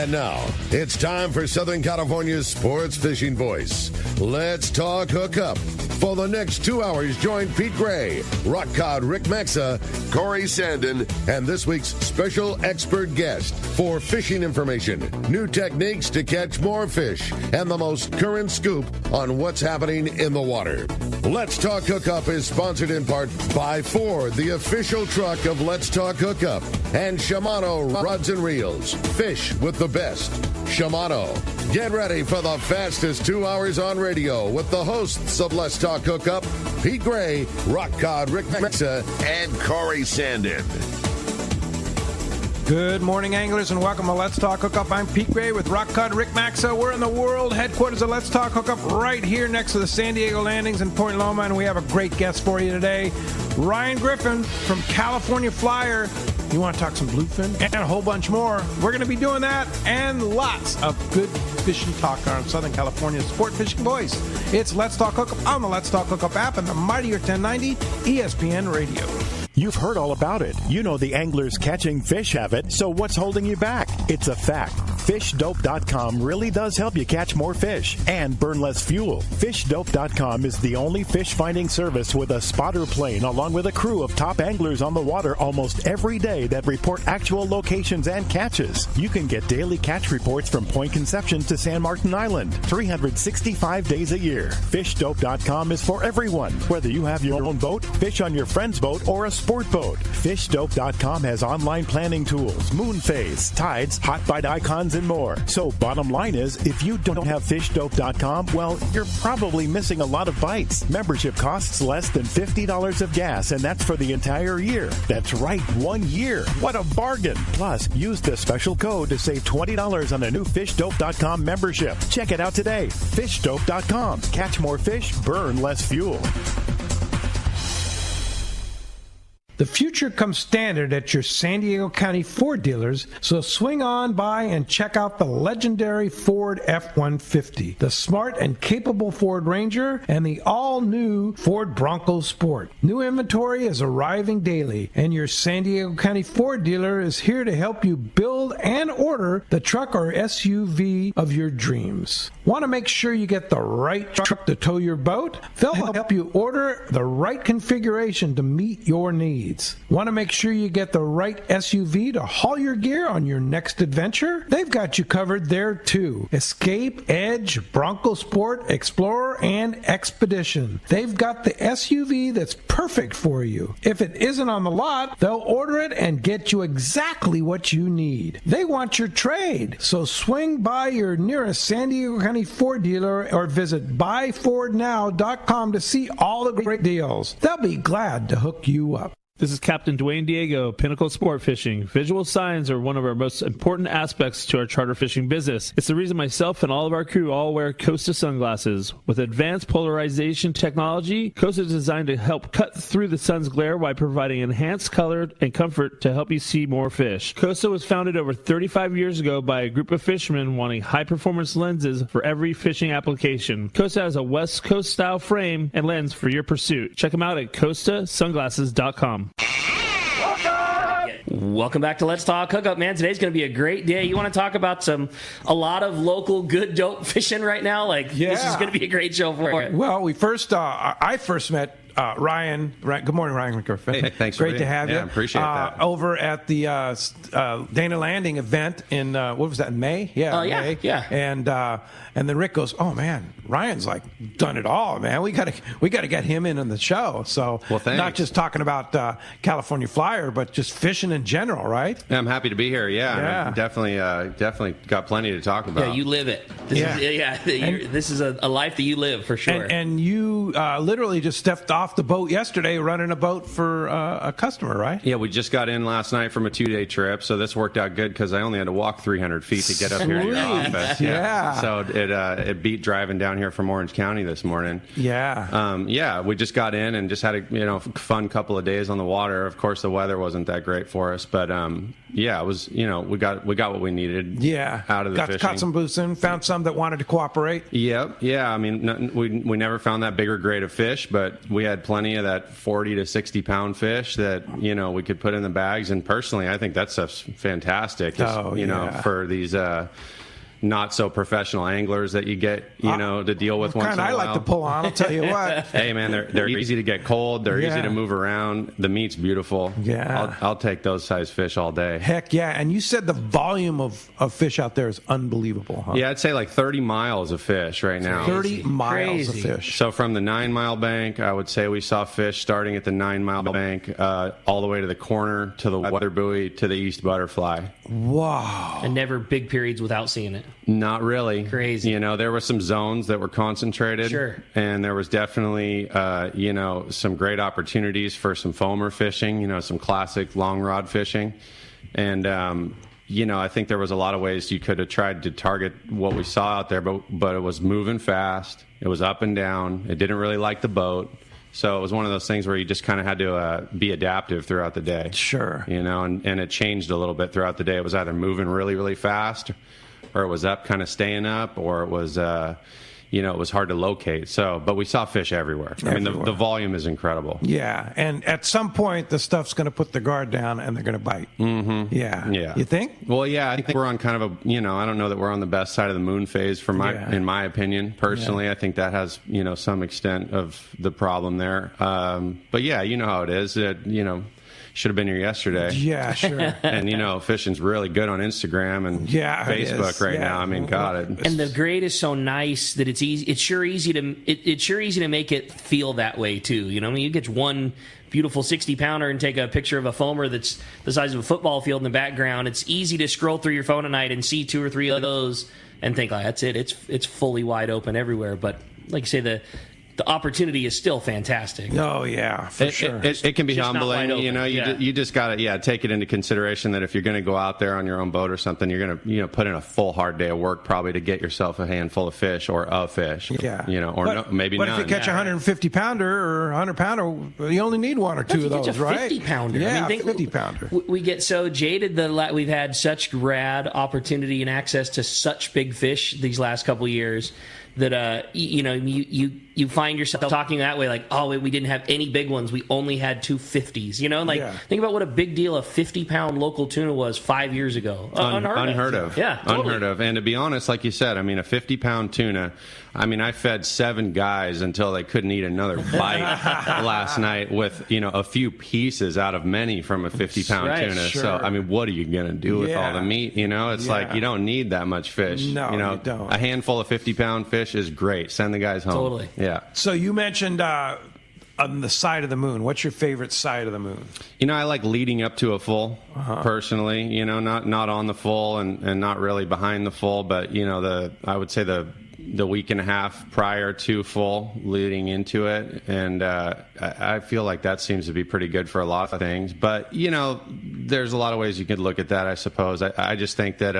And now, it's time for Southern California's sports fishing voice. Let's talk hookup. For the next 2 hours, join Pete Gray, Rock Cod Rick Maxa, Corey Sandin, and this week's special expert guest for fishing information, new techniques to catch more fish, and the most current scoop on what's happening in the water. Let's Talk Hookup is sponsored in part by Ford, the official truck of Let's Talk Hookup, and Shimano Rods and Reels. Fish with the best. Shimano. Get ready for the fastest 2 hours on radio with the hosts of Let's Talk Hookup, Pete Gray, Rock Cod Rick Maxa, and Corey Sandin. Good morning, anglers, and welcome to Let's Talk Hookup. I'm Pete Gray with Rock Cod Rick Maxa. We're in the world headquarters of Let's Talk Hookup right here next to the San Diego landings in Point Loma, and we have a great guest for you today. Ryan Griffin from California Flyer. You want to talk some bluefin and a whole bunch more? We're going to be doing that and lots of good fishing talk on Southern California's sport fishing voice. It's Let's Talk Hookup on the Let's Talk Hookup app and the mightier 1090 ESPN Radio. You've heard all about it. You know the anglers catching fish have it, so what's holding you back? It's a fact. FishDope.com really does help you catch more fish and burn less fuel. FishDope.com is the only fish finding service with a spotter plane along with a crew of top anglers on the water almost every day that report actual locations and catches. You can get daily catch reports from Point Conception to San Martin Island, 365 days a year. FishDope.com is for everyone, whether you have your own boat, fish on your friend's boat, or a sport boat. FishDope.com has online planning tools, moon phase, tides, hot bite icons, and more. So bottom line is, if you don't have FishDope.com, well, you're probably missing a lot of bites. Membership costs less than $50 of gas, and that's for the entire year. That's right, 1 year. What a bargain. Plus, use the special code to save $20 on a new FishDope.com membership. Check it out today. FishDope.com. Catch more fish, burn less fuel. The future comes standard at your San Diego County Ford dealers, so swing on by and check out the legendary Ford F-150, the smart and capable Ford Ranger, and the all-new Ford Bronco Sport. New inventory is arriving daily, and your San Diego County Ford dealer is here to help you build and order the truck or SUV of your dreams. Want to make sure you get the right truck to tow your boat? They'll help you order the right configuration to meet your needs. Want to make sure you get the right SUV to haul your gear on your next adventure? They've got you covered there too. Escape, Edge, Bronco Sport, Explorer, and Expedition. They've got the SUV that's perfect for you. If it isn't on the lot, they'll order it and get you exactly what you need. They want your trade, so swing by your nearest San Diego County Ford dealer or visit buyfordnow.com to see all the great deals. They'll be glad to hook you up. This is Captain Dwayne Diego, Pinnacle Sport Fishing. Visual signs are one of our most important aspects to our charter fishing business. It's the reason myself and all of our crew all wear Costa sunglasses. With advanced polarization technology, Costa is designed to help cut through the sun's glare while providing enhanced color and comfort to help you see more fish. Costa was founded over 35 years ago by a group of fishermen wanting high-performance lenses for every fishing application. Costa has a West Coast style frame and lens for your pursuit. Check them out at CostaSunglasses.com. Welcome back to Let's Talk Hookup, man. Today's going to be a great day. You want to talk about a lot of local good dope fishing right now? This is going to be a great show for you. Well, I first met Ryan. Good morning, Ryan Griffin. Hey, thanks. Great to have you. Yeah, appreciate that. Over at the Dana Landing event in what was that, in May? Yeah. May. Yeah. And then Rick goes, "Oh man, Ryan's done it all, man. We got to get him in on the show." So, not just talking about California Flyer, but just fishing in general, right? Yeah, I'm happy to be here. Yeah. Definitely got plenty to talk about. Yeah, you live it. This is a life that you live for sure. And you literally just stepped off the boat yesterday, running a boat for a customer, right? Yeah, we just got in last night from a 2-day trip, so this worked out good because I only had to walk 300 feet to get up here to your office. Yeah. So it beat driving down here from Orange County this morning. Yeah. We just got in and just had a fun couple of days on the water. Of course, the weather wasn't that great for us, but it was we got what we needed. Yeah. Out of the fishing. Caught some bluefin, found some some that wanted to cooperate? Yep. Yeah. I mean, we never found that bigger grade of fish, but we had plenty of that 40 to 60 pound fish that, we could put in the bags. And personally, I think that stuff's fantastic. For these, not so professional anglers that you get, to deal with once in a while. I like to pull on, I'll tell you what. Hey, man, they're easy to get cold. They're easy to move around. The meat's beautiful. Yeah. I'll take those size fish all day. Heck yeah. And you said the volume of fish out there is unbelievable, huh? Yeah, I'd say like 30 miles of fish right now. 30 miles of fish. So from the 9 Mile bank, I would say we saw fish starting at the 9 Mile bank all the way to the corner, to the weather buoy, to the East Butterfly. Wow. And never big periods without seeing it. Not really. Crazy. There were some zones that were concentrated. Sure. And there was definitely, some great opportunities for some foamer fishing, some classic long rod fishing. And, I think there was a lot of ways you could have tried to target what we saw out there, but it was moving fast. It was up and down. It didn't really like the boat. So it was one of those things where you just kind of had to be adaptive throughout the day. Sure. And it changed a little bit throughout the day. It was either moving really, really fast, or it was up kind of staying up, or it was, it was hard to locate. So, but we saw fish everywhere. I mean, the volume is incredible. Yeah, and at some point, the stuff's going to put the guard down and they're going to bite. Mm-hmm. Yeah. You think? Well, yeah, I think we're on kind of a, I don't know that we're on the best side of the moon phase in my opinion. Personally, I think that has, some extent of the problem there. But yeah, you know how it is. Should have been here yesterday. Yeah, sure. And fishing's really good on Instagram and Facebook right now. I mean, and the grade is so nice that it's easy. It's sure easy to make it feel that way too. You get one beautiful 60-pounder and take a picture of a foamer that's the size of a football field in the background. It's easy to scroll through your phone at night and see 2 or 3 of those and think, that's it. It's fully wide open everywhere. But like you say, the opportunity is still fantastic. Oh, yeah, for sure. It can be humbling. You just got to take it into consideration that if you're going to go out there on your own boat or something, you're going to put in a full hard day of work probably to get yourself a handful of fish or a fish. Yeah. Maybe none. But if you catch a 150-pounder or 100-pounder, you only need 1 or 2 of those, right? 50-pounder. Yeah, 50-pounder. We get so jaded that we've had such rad opportunity and access to such big fish these last couple of years that you find yourself talking that way, like, we didn't have any big ones, we only had 2 50s. Think about what a big deal a 50-pound local tuna was 5 years ago. Unheard of. Yeah, totally. Unheard of. And to be honest, like you said, I mean, a 50-pound tuna, I fed 7 guys until they couldn't eat another bite last night with a few pieces out of many from a 50-pound tuna. Sure. So what are you gonna do with all the meat? It's like you don't need that much fish. No, you don't. A handful of 50-pound fish is great. Send the guys home. Totally. Yeah. So you mentioned on the side of the moon. What's your favorite side of the moon? I like leading up to a full, personally. Not on the full and not really behind the full, but I would say the week and a half prior to full, leading into it, and I feel like that seems to be pretty good for a lot of things. But there's a lot of ways you could look at that, I suppose. I just think that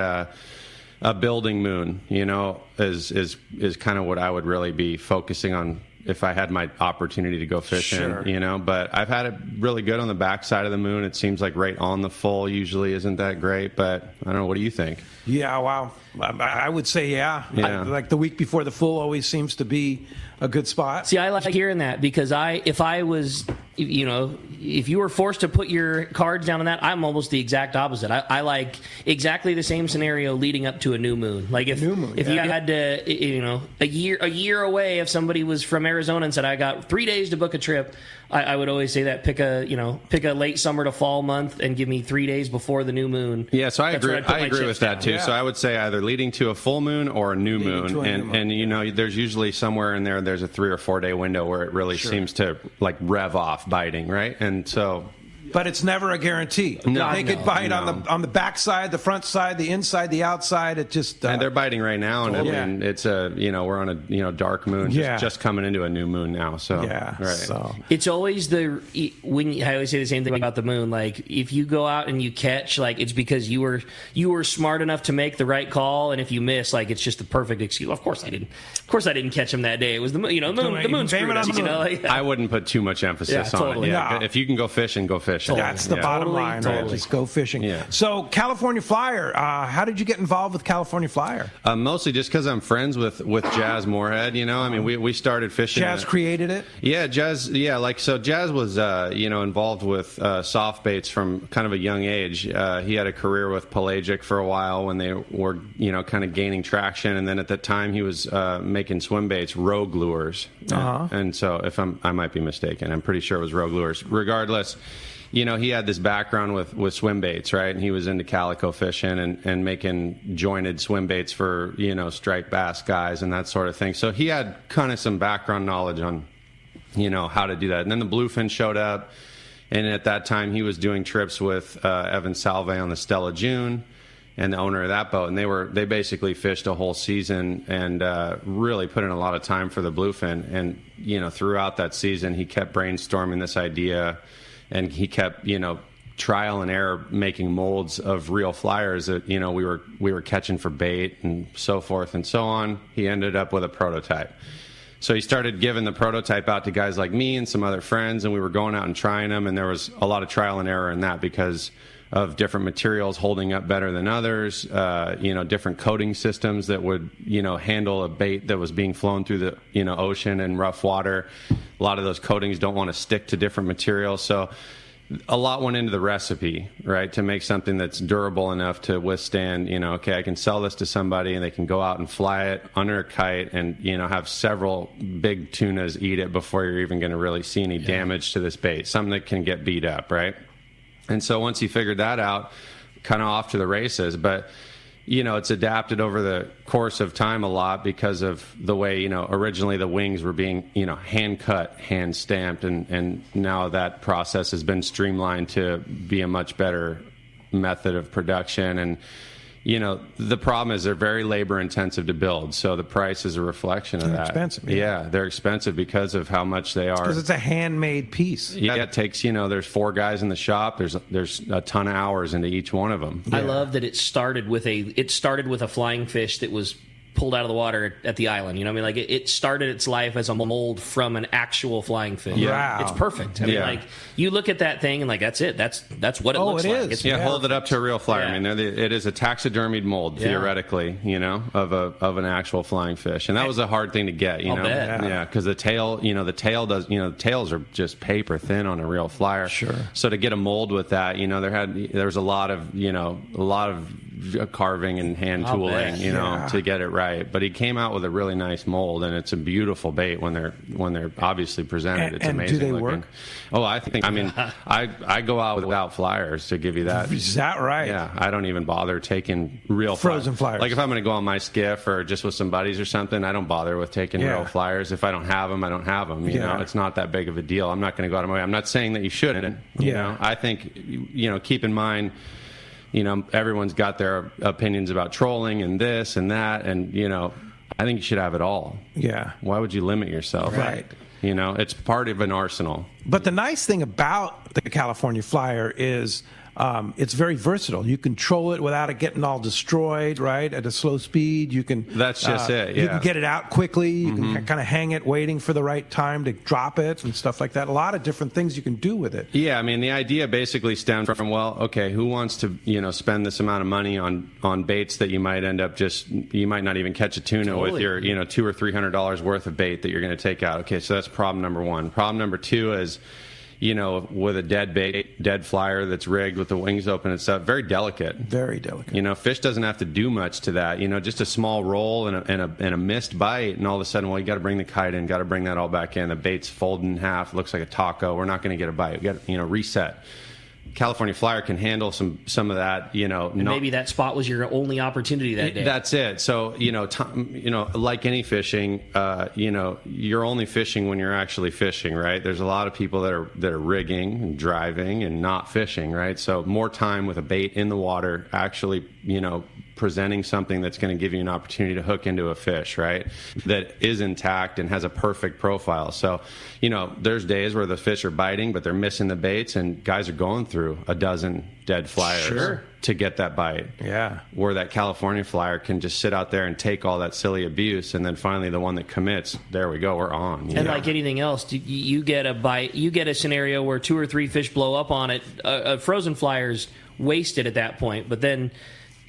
a building moon, is kind of what I would really be focusing on if I had my opportunity to go fishing, But I've had it really good on the backside of the moon. It seems like right on the full usually isn't that great, but I don't know. What do you think? Yeah, wow. I would say, yeah. Like the week before the full always seems to be a good spot. See, I like hearing that because if you were forced to put your cards down on that, I'm almost the exact opposite. I like exactly the same scenario leading up to a new moon. Like if you had to, a year away, if somebody was from Arizona and said, I got 3 days to book a trip, I would always say that pick a late summer to fall month and give me 3 days before the new moon. Yeah, so I agree with that too. Yeah. So I would say either leading to a full moon or a new moon, and there's usually somewhere in there's a 3 or 4 day window where it really seems to like rev off biting, right? And so. But it's never a guarantee. They could bite on the backside, the front side, the inside, the outside. It just and they're biting right now, and it's we're on a dark moon, just coming into a new moon now. So right. So it's always I always say the same thing about the moon. Like if you go out and you catch, like it's because you were smart enough to make the right call, and if you miss, like it's just the perfect excuse. Of course I didn't catch him that day. It was the moon. The moon screwed us. I wouldn't put too much emphasis on it. Yeah. If you can go fishing, go fishing. fishing. That's the bottom line, right? Just go fishing. Yeah. So, California Flyer, how did you get involved with California Flyer? Mostly just because I'm friends with Jazz Moorhead. I mean, we started fishing. Jazz created it? Yeah, Jazz. Yeah, so Jazz was involved with soft baits from kind of a young age. He had a career with Pelagic for a while when they were kind of gaining traction, and then at that time he was making swim baits, Rogue lures. And so I might be mistaken. I'm pretty sure it was Rogue lures. Regardless, he had this background with swim baits, right? And he was into calico fishing and making jointed swim baits for striped bass guys and that sort of thing. So he had kind of some background knowledge on how to do that. And then the bluefin showed up, and at that time he was doing trips with Evan Salve on the Stella June, and the owner of that boat, and they basically fished a whole season and really put in a lot of time for the bluefin. And throughout that season, he kept brainstorming this idea, and he kept trial and error making molds of real flyers that we were catching for bait and so forth and so on. He ended up with a prototype. So he started giving the prototype out to guys like me and some other friends, and we were going out and trying them, and there was a lot of trial and error in that because of different materials holding up better than others, different coating systems that would, handle a bait that was being flown through the, ocean and rough water. A lot of those coatings don't want to stick to different materials. So a lot went into the recipe, right, to make something that's durable enough to withstand, okay, I can sell this to somebody and they can go out and fly it under a kite and, have several big tunas eat it before you're even going to really see any damage to this bait, something that can get beat up, right? And so once he figured that out, kind of off to the races. But, it's adapted over the course of time a lot because of the way, originally the wings were being, hand cut, hand stamped. And now that process has been streamlined to be a much better method of production. And, the problem is they're very labor intensive to build. So the price is a reflection of that. Expensive. Yeah, they're expensive because of how much they are. Because it's a handmade piece. Yeah, it takes, there's 4 guys in the shop. There's a ton of hours into each one of them. Yeah. I love that it started with a flying fish that was pulled out of the water at the island. It started its life as a mold from an actual flying fish. Yeah. It's perfect. I mean, you look at that thing and that's it. That's what it looks like. Is. Hold it up to a real flyer. Yeah. I mean, it is a taxidermied mold, theoretically, of an actual flying fish. And that was a hard thing to get, I'll bet. Yeah, because the tail tails are just paper thin on a real flyer. Sure. So to get a mold with that, there was a lot of carving and hand tooling, to get it right. But he came out with a really nice mold, and it's a beautiful bait when they're obviously presented. It's amazing. Do they looking. work? Oh, I go out without flyers, to give you that. Is that right? Yeah, I don't even bother taking real frozen flyers. Like if I'm going to go on my skiff or just with some buddies or something, I don't bother with taking real flyers. If I don't have them, I don't have them. You know, it's not that big of a deal. I'm not going to go out of my way. I'm not saying that you shouldn't. You know, I think keep in mind. Everyone's got their opinions about trolling and this and that, and I think you should have it all. Yeah. Why would you limit yourself? Right. It's part of an arsenal. But the nice thing about the California Flyer is it's very versatile. You can troll it without it getting all destroyed, right, at a slow speed. You can. That's just it. Yeah. You can get it out quickly. You can kind of hang it, waiting for the right time to drop it and stuff like that. A lot of different things you can do with it. Yeah, I mean, the idea basically stemmed from, who wants to spend this amount of money on baits that you might end up you might not even catch a tuna with your $200 or $300 worth of bait that you're going to take out. Okay, so that's problem number one. Problem number two is. With a dead flyer that's rigged with the wings open and stuff, very delicate. Very delicate. Fish doesn't have to do much to that. Just a small roll and a missed bite, and all of a sudden, you got to bring the kite in, got to bring that all back in. The bait's folded in half, looks like a taco. We're not going to get a bite. We got to reset. California Flyer can handle some of that, maybe that spot was your only opportunity that day. That's it. So, like any fishing, you're only fishing when you're actually fishing, right? There's a lot of people that are rigging and driving and not fishing, right? So more time with a bait in the water, actually, presenting something that's going to give you an opportunity to hook into a fish, right, that is intact and has a perfect profile. So, there's days where the fish are biting, but they're missing the baits, and guys are going through a dozen dead flyers to get that bite. Yeah. Where that California flyer can just sit out there and take all that silly abuse, and then finally the one that commits, there we go, we're on. And like anything else, you get a bite, you get a scenario where 2 or 3 fish blow up on it, a frozen flyer's wasted at that point, but then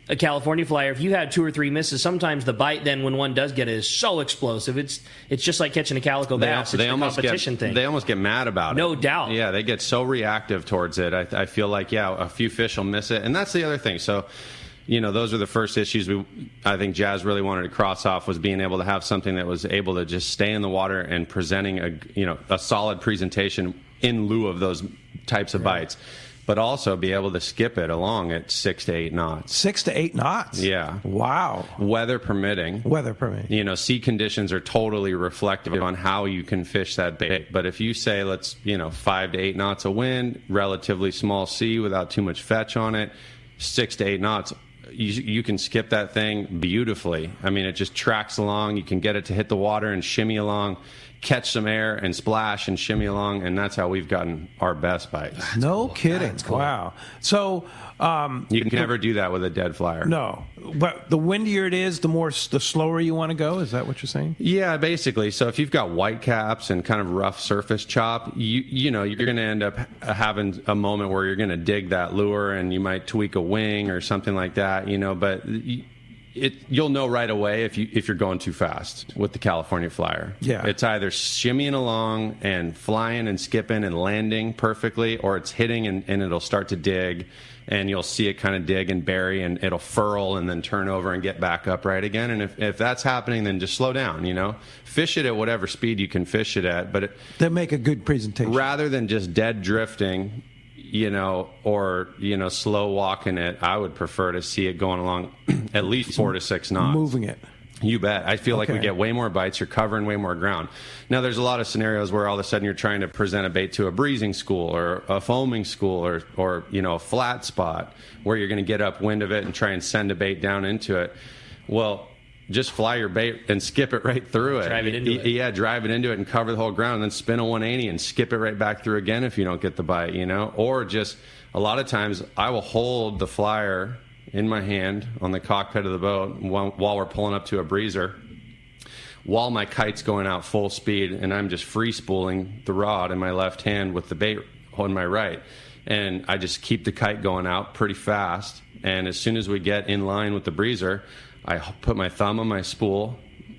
a California flyer, if you had 2 or 3 misses, sometimes the bite then when one does get it is so explosive. It's just like catching a calico bass. It's a competition thing. They almost get mad about it. No doubt. Yeah, they get so reactive towards it. I feel like, a few fish will miss it. And that's the other thing. So, those are the first issues I think Jazz really wanted to cross off, was being able to have something that was able to just stay in the water and presenting a solid presentation in lieu of those types of bites. But also be able to skip it along at 6 to 8 knots. 6 to 8 knots? Yeah. Wow. Weather permitting. Sea conditions are totally reflective on how you can fish that bait. But if you say, 5 to 8 knots of wind, relatively small sea without too much fetch on it, 6 to 8 knots, you can skip that thing beautifully. I mean, it just tracks along. You can get it to hit the water and shimmy along, catch some air and splash and shimmy along, and that's how we've gotten our best bites. No kidding. Cool. Wow. So you can never do that with a dead flyer. No. But the windier it is, the slower you want to go? Is that what you're saying? Yeah, basically. So if you've got white caps and kind of rough surface chop, you're going to end up having a moment where you're going to dig that lure and you might tweak a wing or something like that, but you'll know right away if you're going too fast with the California flyer. Yeah. It's either shimmying along and flying and skipping and landing perfectly, or it's hitting and it'll start to dig, and you'll see it kind of dig and bury, and it'll furl and then turn over and get back up right again. And if that's happening, then just slow down, Fish it at whatever speed you can fish it at. But they make a good presentation. Rather than just dead drifting, or slow walking it, I would prefer to see it going along at least 4 to 6 knots. Moving it. You bet. I feel like we get way more bites. You're covering way more ground. Now, there's a lot of scenarios where all of a sudden you're trying to present a bait to a breezing school or a foaming school or a flat spot where you're going to get upwind of it and try and send a bait down into it. Well, just fly your bait and skip it right through it. Drive it into it. Yeah, drive it into it and cover the whole ground, and then spin a 180 and skip it right back through again if you don't get the bite, Or just, a lot of times, I will hold the flyer in my hand on the cockpit of the boat while we're pulling up to a breezer, while my kite's going out full speed, and I'm just free spooling the rod in my left hand with the bait on my right. And I just keep the kite going out pretty fast, and as soon as we get in line with the breezer, I put my thumb on my spool,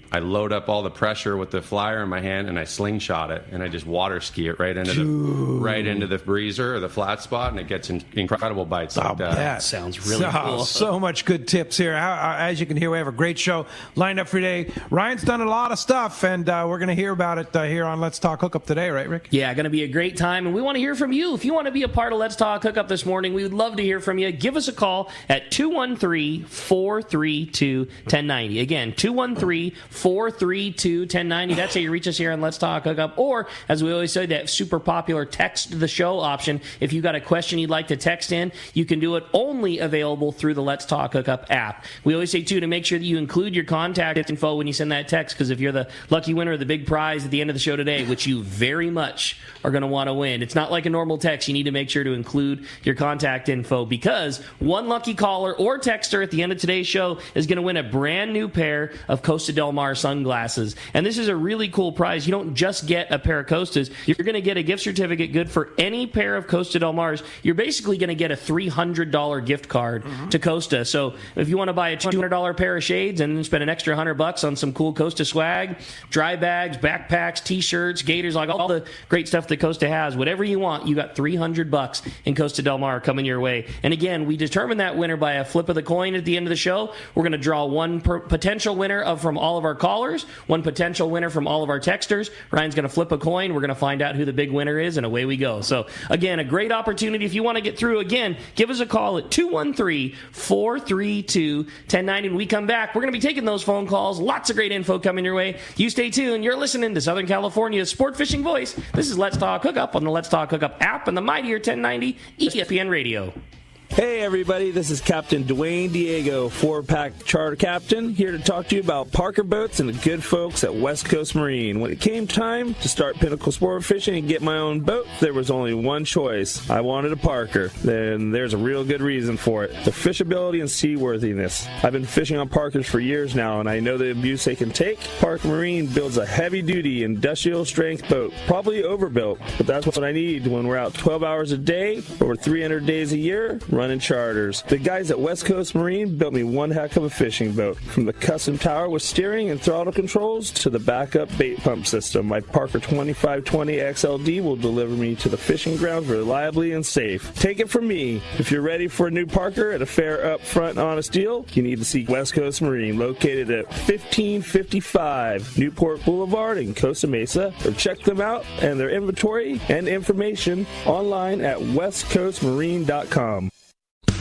I load up all the pressure with the flyer in my hand, and I slingshot it, and I just water ski it right into the breezer or the flat spot, and it gets incredible bites like that. That sounds really cool. So much good tips here. As you can hear, we have a great show lined up for today. Ryan's done a lot of stuff, and we're going to hear about it here on Let's Talk Hookup today, right, Rick? Yeah, going to be a great time, and we want to hear from you. If you want to be a part of Let's Talk Hookup this morning, we would love to hear from you. Give us a call at 213-432-1090. Again, 213-432-1090. That's how you reach us here on Let's Talk Hookup. Or, as we always say, that super popular text the show option. If you got a question you'd like to text in, you can do it, only available through the Let's Talk Hookup app. We always say, too, to make sure that you include your contact info when you send that text, because if you're the lucky winner of the big prize at the end of the show today, which you very much are going to want to win, it's not like a normal text. You need to make sure to include your contact info, because one lucky caller or texter at the end of today's show is going to win a brand new pair of Costa Del Mar sunglasses. And this is a really cool prize. You don't just get a pair of Costas. You're going to get a gift certificate good for any pair of Costa Del Mars. You're basically going to get a $300 gift card to Costa. So if you want to buy a $200 pair of shades and then spend an extra $100 on some cool Costa swag, dry bags, backpacks, t-shirts, gaiters, like all the great stuff that Costa has, whatever you want, you got $300 in Costa Del Mar coming your way. And again, we determine that winner by a flip of the coin at the end of the show. We're going to draw one potential winner from all of our callers, one potential winner from all of our texters. Ryan's going to flip a coin. We're going to find out who the big winner is, and away we go. So, again, a great opportunity. If you want to get through, again, give us a call at 213-432-1090. When we come back, we're going to be taking those phone calls. Lots of great info coming your way. You stay tuned. You're listening to Southern California's sport fishing voice. This is Let's Talk Hookup on the Let's Talk Hookup app and the mightier 1090 ESPN Radio. Hey everybody, this is Captain Dwayne Diego, 4-pack charter captain, here to talk to you about Parker boats and the good folks at West Coast Marine. When it came time to start pinnacle sport fishing and get my own boat, there was only one choice. I wanted a Parker. Then there's a real good reason for it. The fishability and seaworthiness. I've been fishing on Parkers for years now, and I know the abuse they can take. Parker Marine builds a heavy-duty, industrial-strength boat, probably overbuilt, but that's what I need when we're out 12 hours a day, over 300 days a year, running charters. The guys at West Coast Marine built me one heck of a fishing boat. From the custom tower with steering and throttle controls to the backup bait pump system, my Parker 2520 XLD will deliver me to the fishing grounds reliably and safe. Take it from me. If you're ready for a new Parker at a fair, upfront, honest deal, you need to see West Coast Marine, located at 1555 Newport Boulevard in Costa Mesa, or check them out and their inventory and information online at westcoastmarine.com.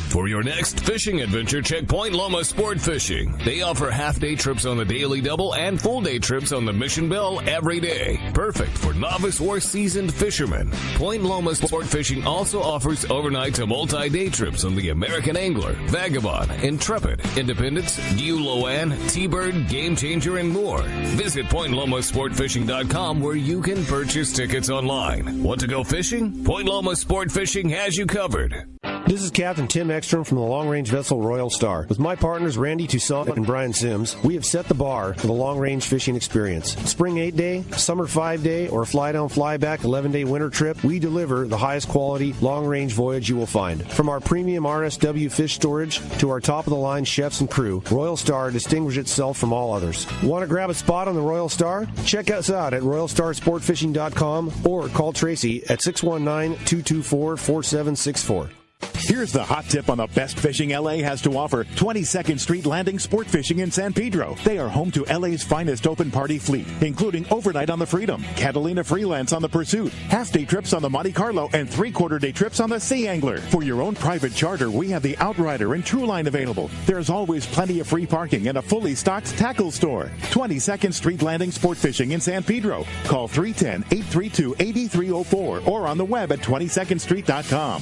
For your next fishing adventure, check Point Loma Sport Fishing. They offer half-day trips on the Daily Double and full-day trips on the Mission Bell every day. Perfect for novice or seasoned fishermen. Point Loma Sport Fishing also offers overnight to multi-day trips on the American Angler, Vagabond, Intrepid, Independence, Loan, T-Bird, Game Changer, and more. Visit PointLomaSportFishing.com where you can purchase tickets online. Want to go fishing? Point Loma Sport Fishing has you covered. This is Captain Tim Ekstrom from the long-range vessel Royal Star. With my partners Randy Toussaint and Brian Sims, we have set the bar for the long-range fishing experience. Spring 8-day, summer 5-day, or fly-down, fly-back 11-day winter trip, we deliver the highest quality long-range voyage you will find. From our premium RSW fish storage to our top-of-the-line chefs and crew, Royal Star distinguishes itself from all others. Want to grab a spot on the Royal Star? Check us out at RoyalStarSportFishing.com or call Tracy at 619-224-4764. Here's the hot tip on the best fishing LA has to offer. 22nd Street Landing Sport Fishing in San Pedro. They are home to LA's finest open party fleet, including overnight on the Freedom, Catalina Freelance on the Pursuit, half-day trips on the Monte Carlo, and three-quarter-day trips on the Sea Angler. For your own private charter, we have the Outrider and Trueline available. There's always plenty of free parking and a fully stocked tackle store. 22nd Street Landing Sport Fishing in San Pedro. Call 310-832-8304 or on the web at 22ndstreet.com.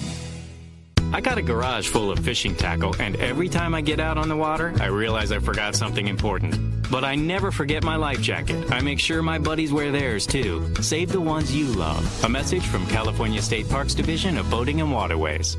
I got a garage full of fishing tackle, and every time I get out on the water, I realize I forgot something important. But I never forget my life jacket. I make sure my buddies wear theirs, too. Save the ones you love. A message from California State Parks Division of Boating and Waterways.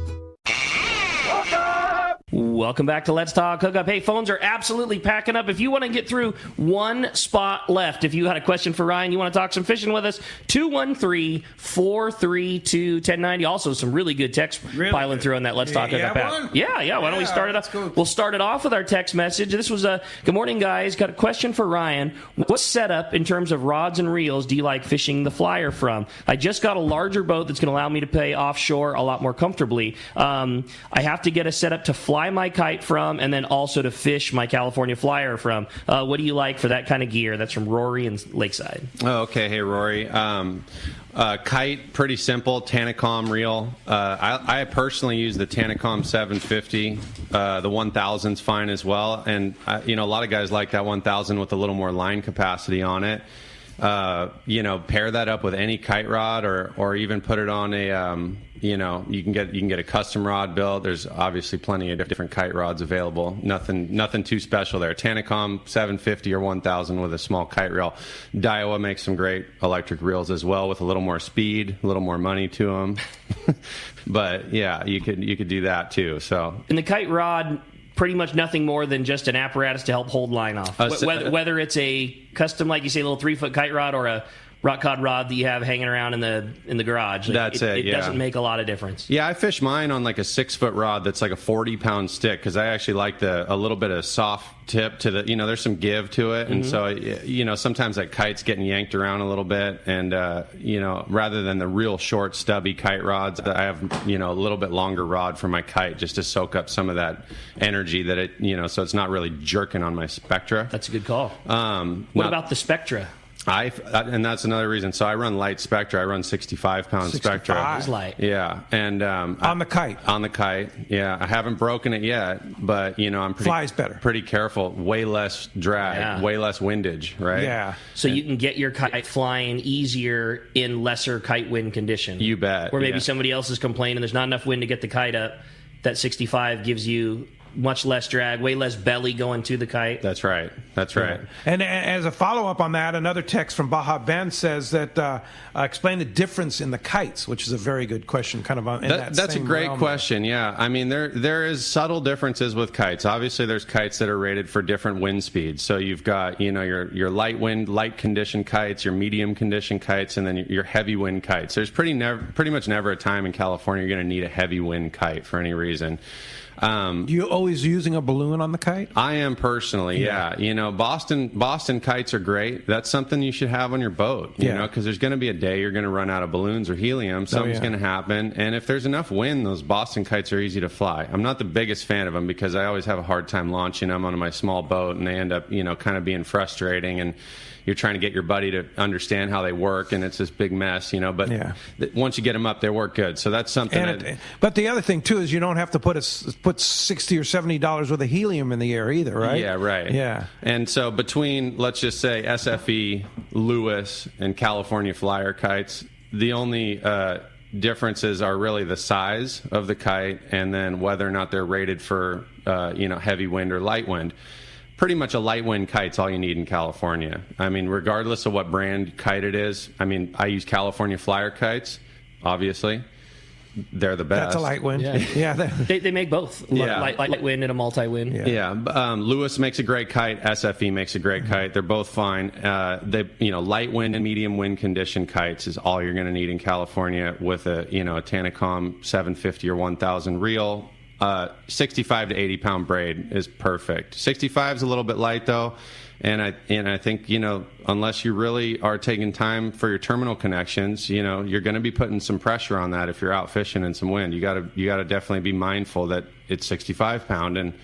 Welcome back to Let's Talk Hookup. Hey, phones are absolutely packing up. If you want to get through one spot left, if you had a question for Ryan, you want to talk some fishing with us, 213-432-1090. Also, some really good text piling through on that Let's Talk Hookup app. Yeah. Why don't we start it off? We'll start it off with our text message. This was a good morning, guys. Got a question for Ryan. What setup in terms of rods and reels do you like fishing the Flyer from? I just got a larger boat that's going to allow me to play offshore a lot more comfortably. I have to get a setup to fly my kite from, and then also to fish my California Flyer from. What do you like for that kind of gear? That's from Rory in Lakeside. Oh, okay. Hey, Rory. Kite, pretty simple. Tanacom reel. I personally use the Tanacom 750. The 1000's fine as well. And, a lot of guys like that 1000 with a little more line capacity on it. Pair that up with any kite rod or even put it on a, you can get a custom rod built. There's obviously plenty of different kite rods available. Nothing too special there. Tanacom 750 or 1000 with a small kite reel. Daiwa makes some great electric reels as well with a little more speed, a little more money to them. But yeah, you could do that too. So, and the kite rod, pretty much nothing more than just an apparatus to help hold line off. Whether it's a custom, like you say, little 3-foot kite rod or a rock cod rod that you have hanging around in the garage. That's it. It doesn't make a lot of difference. Yeah, I fish mine on like a 6-foot rod that's like a 40-pound stick because I actually like a little bit of soft tip to the. There's some give to it, and so sometimes that kite's getting yanked around a little bit, and rather than the real short stubby kite rods, I have a little bit longer rod for my kite just to soak up some of that energy that it so it's not really jerking on my Spectra. That's a good call. What about the Spectra? And that's another reason. So I run light Spectra. I run 65-pound Spectra. It's light. Yeah, and on the kite. On the kite. Yeah, I haven't broken it yet, but I'm flies better. Pretty careful. Way less drag. Way less windage. Right. Yeah. So you can get your kite flying easier in lesser kite wind condition. You bet. Where maybe somebody else is complaining there's not enough wind to get the kite up. that 65 gives you much less drag, way less belly going to the kite. That's right. That's right. And as a follow-up on that, another text from Baja Ben says that explain the difference in the kites, which is a very good question. Kind of in that's a great question. Yeah, I mean there is subtle differences with kites. Obviously, there's kites that are rated for different wind speeds. So you've got your light wind, light condition kites, your medium condition kites, and then your heavy wind kites. There's pretty much never a time in California you're going to need a heavy wind kite for any reason. You always using a balloon on the kite? I am personally, yeah. Boston kites are great. That's something you should have on your boat, you know, because there's going to be a day you're going to run out of balloons or helium. Something's going to happen. And if there's enough wind, those Boston kites are easy to fly. I'm not the biggest fan of them because I always have a hard time launching them on my small boat, and they end up, kind of being frustrating. And you're trying to get your buddy to understand how they work, and it's this big mess, but once you get them up, they work good. So that's something. But the other thing, too, is you don't have to put $60 or $70 worth of helium in the air either, right? Yeah, right. Yeah. And so between, let's just say, SFE, Lewis, and California Flyer kites, the only differences are really the size of the kite and then whether or not they're rated for, heavy wind or light wind. Pretty much a light wind kite's all you need in California. I mean, regardless of what brand kite it is. I mean, I use California Flyer kites, obviously. They're the best. That's a light wind. Yeah. They make both. Light wind and a multi-wind. Yeah. Lewis makes a great kite. SFE makes a great kite. They're both fine. Light wind and medium wind condition kites is all you're going to need in California with a Tanacom 750 or 1000 reel. 65 to 80 pound braid is perfect. 65 is a little bit light though, and I think unless you really are taking time for your terminal connections, you're going to be putting some pressure on that if you're out fishing in some wind. You got to definitely be mindful that it's 65 pound and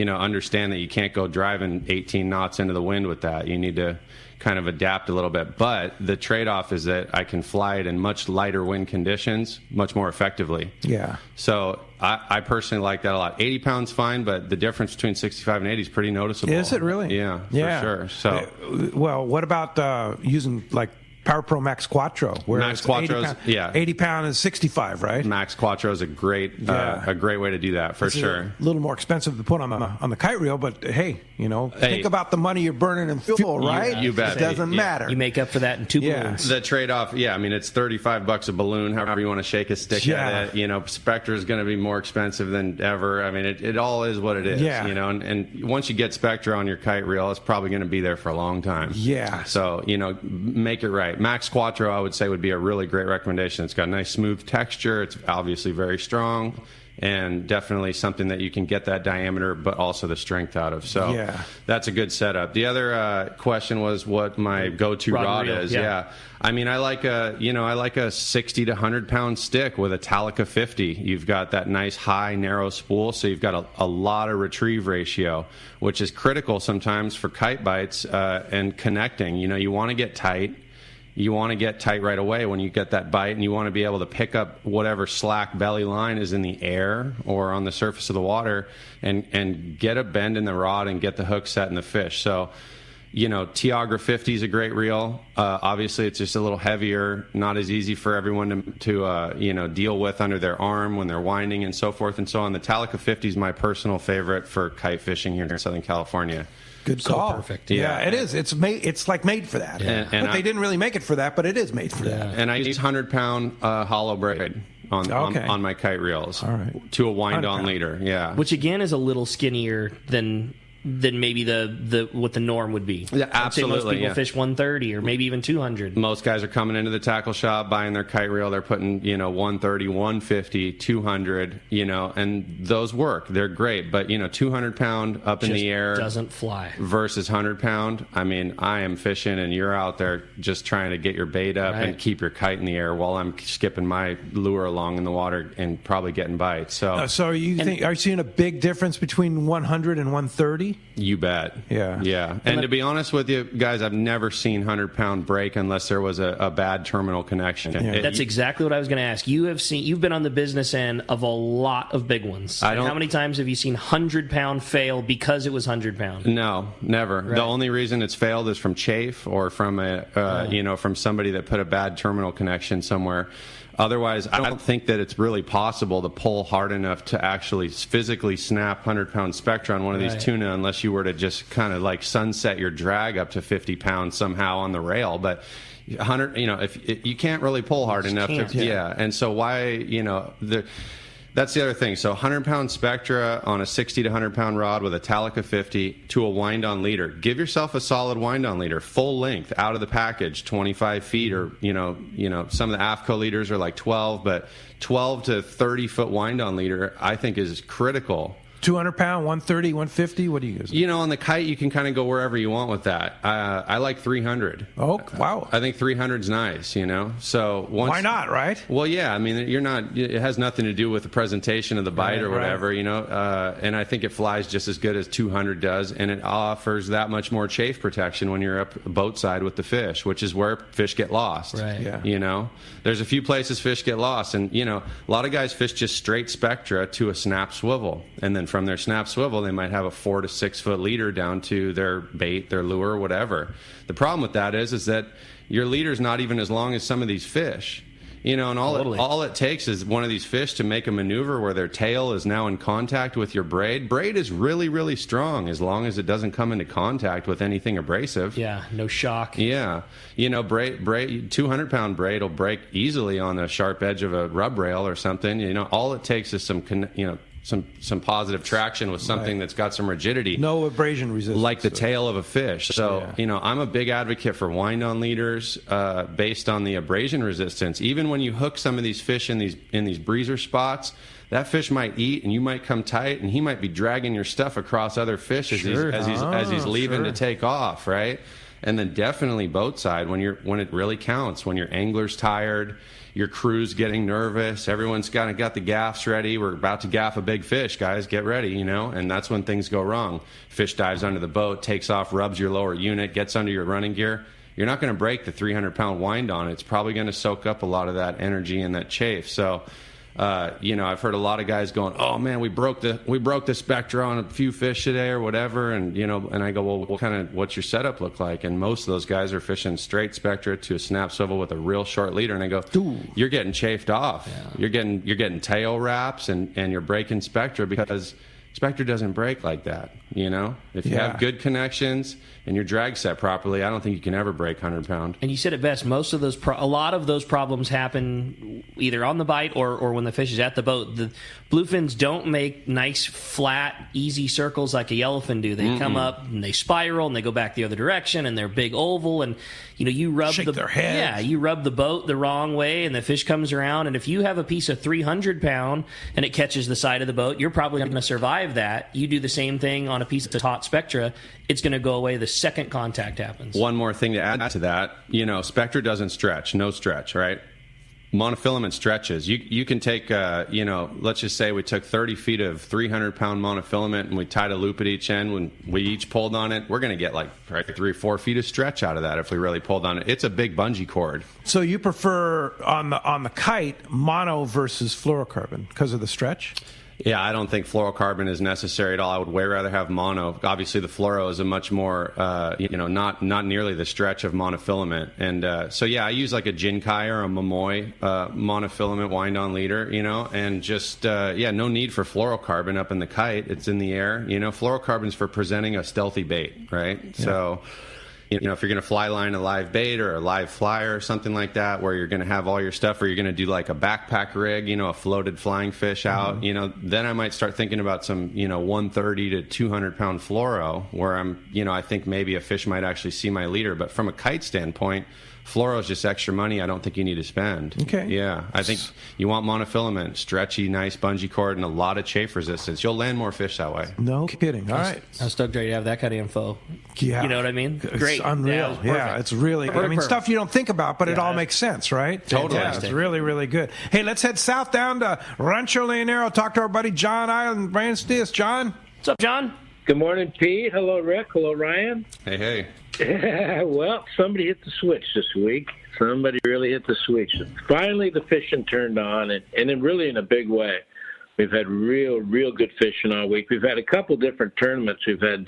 understand that you can't go driving 18 knots into the wind with that. You need to kind of adapt a little bit. But the trade-off is that I can fly it in much lighter wind conditions much more effectively. Yeah. So I personally like that a lot. 80 pounds fine, but the difference between 65 and 80 is pretty noticeable. Is it really? Yeah, for sure. So, well, what about using like Power Pro Max Quattro? Max Quattro's, 80 pound is 65, right? Max Quattro is a great way to do that for sure. A little more expensive to put on the kite reel, but hey, think about the money you're burning in fuel, right? You bet. It doesn't matter. You make up for that in two balloons. The trade-off, I mean, it's $35 a balloon, however you want to shake a stick at it. Spectre is going to be more expensive than ever. I mean, it all is what it is. And once you get Spectre on your kite reel, it's probably going to be there for a long time. Yeah. So make it right. Max Quattro, I would say, would be a really great recommendation. It's got a nice smooth texture. It's obviously very strong and definitely something that you can get that diameter but also the strength out of. So that's a good setup. The other question was what my go-to rod is. Yeah. I mean, I like a 60 to 100 pound stick with a Talica 50. You've got that nice high narrow spool, so you've got a lot of retrieve ratio, which is critical sometimes for kite bites and connecting. You want to get tight. You want to get tight right away when you get that bite, and you want to be able to pick up whatever slack belly line is in the air or on the surface of the water and get a bend in the rod and get the hook set in the fish. So, Tiagra 50 is a great reel. Obviously, it's just a little heavier, not as easy for everyone to deal with under their arm when they're winding and so forth and so on. The Talica 50 is my personal favorite for kite fishing here in Southern California. Good call. Perfect. Yeah, it is. It's made. It's like made for that. Yeah. But they didn't really make it for that, but it is made for that. And I use 100-pound hollow braid on my kite reels. All right. To a wind-on leader. Yeah. Which again is a little skinnier than maybe the what the norm would be. Yeah, absolutely. Most people fish 130 or maybe even 200. Most guys are coming into the tackle shop, buying their kite reel. They're putting 130, 150, 200. And those work. They're great. But 200 pound up in the air doesn't fly versus 100 pound. I mean, I am fishing and you're out there just trying to get your bait up and keep your kite in the air while I'm skipping my lure along in the water and probably getting bites. So are you seeing a big difference between 100 and 130? You bet. Yeah. And to be honest with you guys, I've never seen 100-pound break unless there was a bad terminal connection. Yeah. That's exactly what I was going to ask. You've been on the business end of a lot of big ones. How many times have you seen 100-pound fail because it was 100-pound? No, never. Right. The only reason it's failed is from chafe or from from somebody that put a bad terminal connection somewhere. Otherwise, I don't think that it's really possible to pull hard enough to actually physically snap 100-pound Spectra on one of these tuna, unless you were to just kind of like sunset your drag up to 50 pounds somehow on the rail. But 100, if you can't really pull hard enough to, and so why, that's the other thing. So 100-pound Spectra on a 60 to 100-pound rod with a Talica 50 to a wind-on leader. Give yourself a solid wind-on leader, full length, out of the package, 25 feet, or some of the AFCO leaders are like 12, but 12 to 30-foot wind-on leader I think is critical. 200-pound, 130, 150. What do you use? On the kite, you can kind of go wherever you want with that. I like 300. Oh, wow! I think 300 is nice. So why not, right? Well, yeah. I mean, you're not. It has nothing to do with the presentation of the bite or whatever. And I think it flies just as good as 200 does, and it offers that much more chafe protection when you're up boat side with the fish, which is where fish get lost. Right. Yeah. There's a few places fish get lost, and a lot of guys fish just straight Spectra to a snap swivel, and then from their snap swivel, they might have a 4 to 6 foot leader down to their bait, their lure, whatever. The problem with that is that your leader's not even as long as some of these fish. And all it takes is one of these fish to make a maneuver where their tail is now in contact with your braid. Braid is really, really strong as long as it doesn't come into contact with anything abrasive. Yeah, no shock. Yeah. Braid 200-pound braid will break easily on the sharp edge of a rub rail or something. All it takes is some positive traction with something that's got some rigidity. No abrasion resistance. Like the tail of a fish. So, I'm a big advocate for wind-on leaders based on the abrasion resistance. Even when you hook some of these fish in these breezer spots, that fish might eat and you might come tight and he might be dragging your stuff across other fish as he's leaving to take off, right? And then definitely boat side when it really counts, when your angler's tired, your crew's getting nervous, everyone's kind of got the gaffs ready. We're about to gaff a big fish, guys, get ready, and that's when things go wrong. Fish dives under the boat, takes off, rubs your lower unit, gets under your running gear. You're not going to break the 300-pound wind on. It's probably going to soak up a lot of that energy and that chafe. So, I've heard a lot of guys going, "Oh man, we broke the Spectra on a few fish today or whatever," and I go, "Well, what's your setup look like?" And most of those guys are fishing straight Spectra to a snap swivel with a real short leader, and I go, "You're getting chafed off. Yeah. You're getting tail wraps, and you're breaking Spectra because Spectra doesn't break like that. If you have good connections and your drag set properly, I don't think you can ever break 100-pound. And you said it best. A lot of those problems happen either on the bite or when the fish is at the boat. The bluefins don't make nice, flat, easy circles like a yellowfin do. They come up and they spiral and they go back the other direction and they're big oval and you rub their heads. Yeah, you rub the boat the wrong way and the fish comes around. And if you have a piece of 300-pound and it catches the side of the boat, you're probably going to survive that. You do the same thing on a piece of taut Spectra, it's going to go away the second contact happens. One more thing to add to that, Spectra doesn't stretch, no stretch, right? Monofilament stretches. You can take, let's just say we took 30 feet of 300-pound monofilament and we tied a loop at each end. When we each pulled on it, we're going to get like 3 or 4 feet of stretch out of that if we really pulled on it. It's a big bungee cord. So you prefer on the kite mono versus fluorocarbon because of the stretch? Yeah, I don't think fluorocarbon is necessary at all. I would way rather have mono. Obviously, the fluoro is a much more, not nearly the stretch of monofilament. And I use like a Jinkai or a Momoy monofilament wind-on leader, and just, no need for fluorocarbon up in the kite. It's in the air. Fluorocarbon's for presenting a stealthy bait, right? Yeah. So, if you're going to fly line a live bait or a live flyer or something like that where you're going to have all your stuff, or you're going to do like a backpack rig, a floated flying fish out, then I might start thinking about some, 130 to 200-pound fluoro where I think maybe a fish might actually see my leader. But from a kite standpoint, fluoro is just extra money I don't think you need to spend. Okay. Yeah. I think you want monofilament, stretchy, nice bungee cord, and a lot of chafe resistance. You'll land more fish that way. No kidding. All right. I'm stoked to have that kind of info. Yeah. You know what I mean? Great. It's unreal. Yeah, it's really good. I mean, stuff you don't think about, but it all makes sense, right? Totally. Yeah, it's really, really good. Hey, let's head south down to Rancho Leonero. Talk to our buddy John Island. Brian Stias. John? What's up, John? Good morning, Pete. Hello, Rick. Hello, Ryan. Hey. Well, somebody hit the switch this week. Somebody really hit the switch. Finally, the fishing turned on, and then really in a big way. We've had real good fishing all week. We've had a couple different tournaments. We've had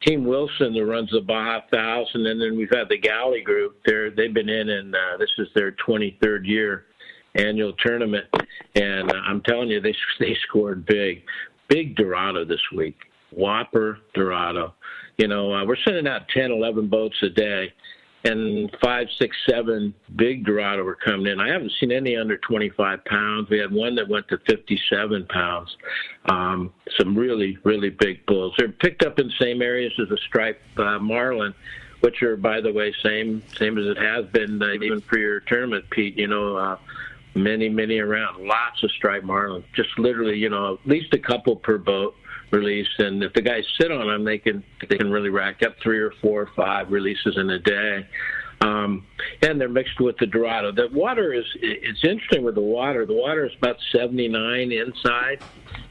Team Wilson that runs the Baja 1000, and then we've had the Galley group. They've been in, and this is their 23rd year annual tournament, and I'm telling you, they scored big Dorado this week, whopper Dorado. We're sending out 10, 11 boats a day, and 5, 6, 7 big Dorado were coming in. I haven't seen any under 25 pounds. We had one that went to 57 pounds. Some really, really big bulls. They're picked up in the same areas as the striped marlin, which are, by the way, same as it has been even for your tournament, Pete. Many around. Lots of striped marlin. Just literally, at least a couple per boat release. And if the guys sit on them, they can really rack up 3 or 4 or 5 releases in a day. And they're mixed with the Dorado. The water it's interesting with the water. The water is about 79 inside,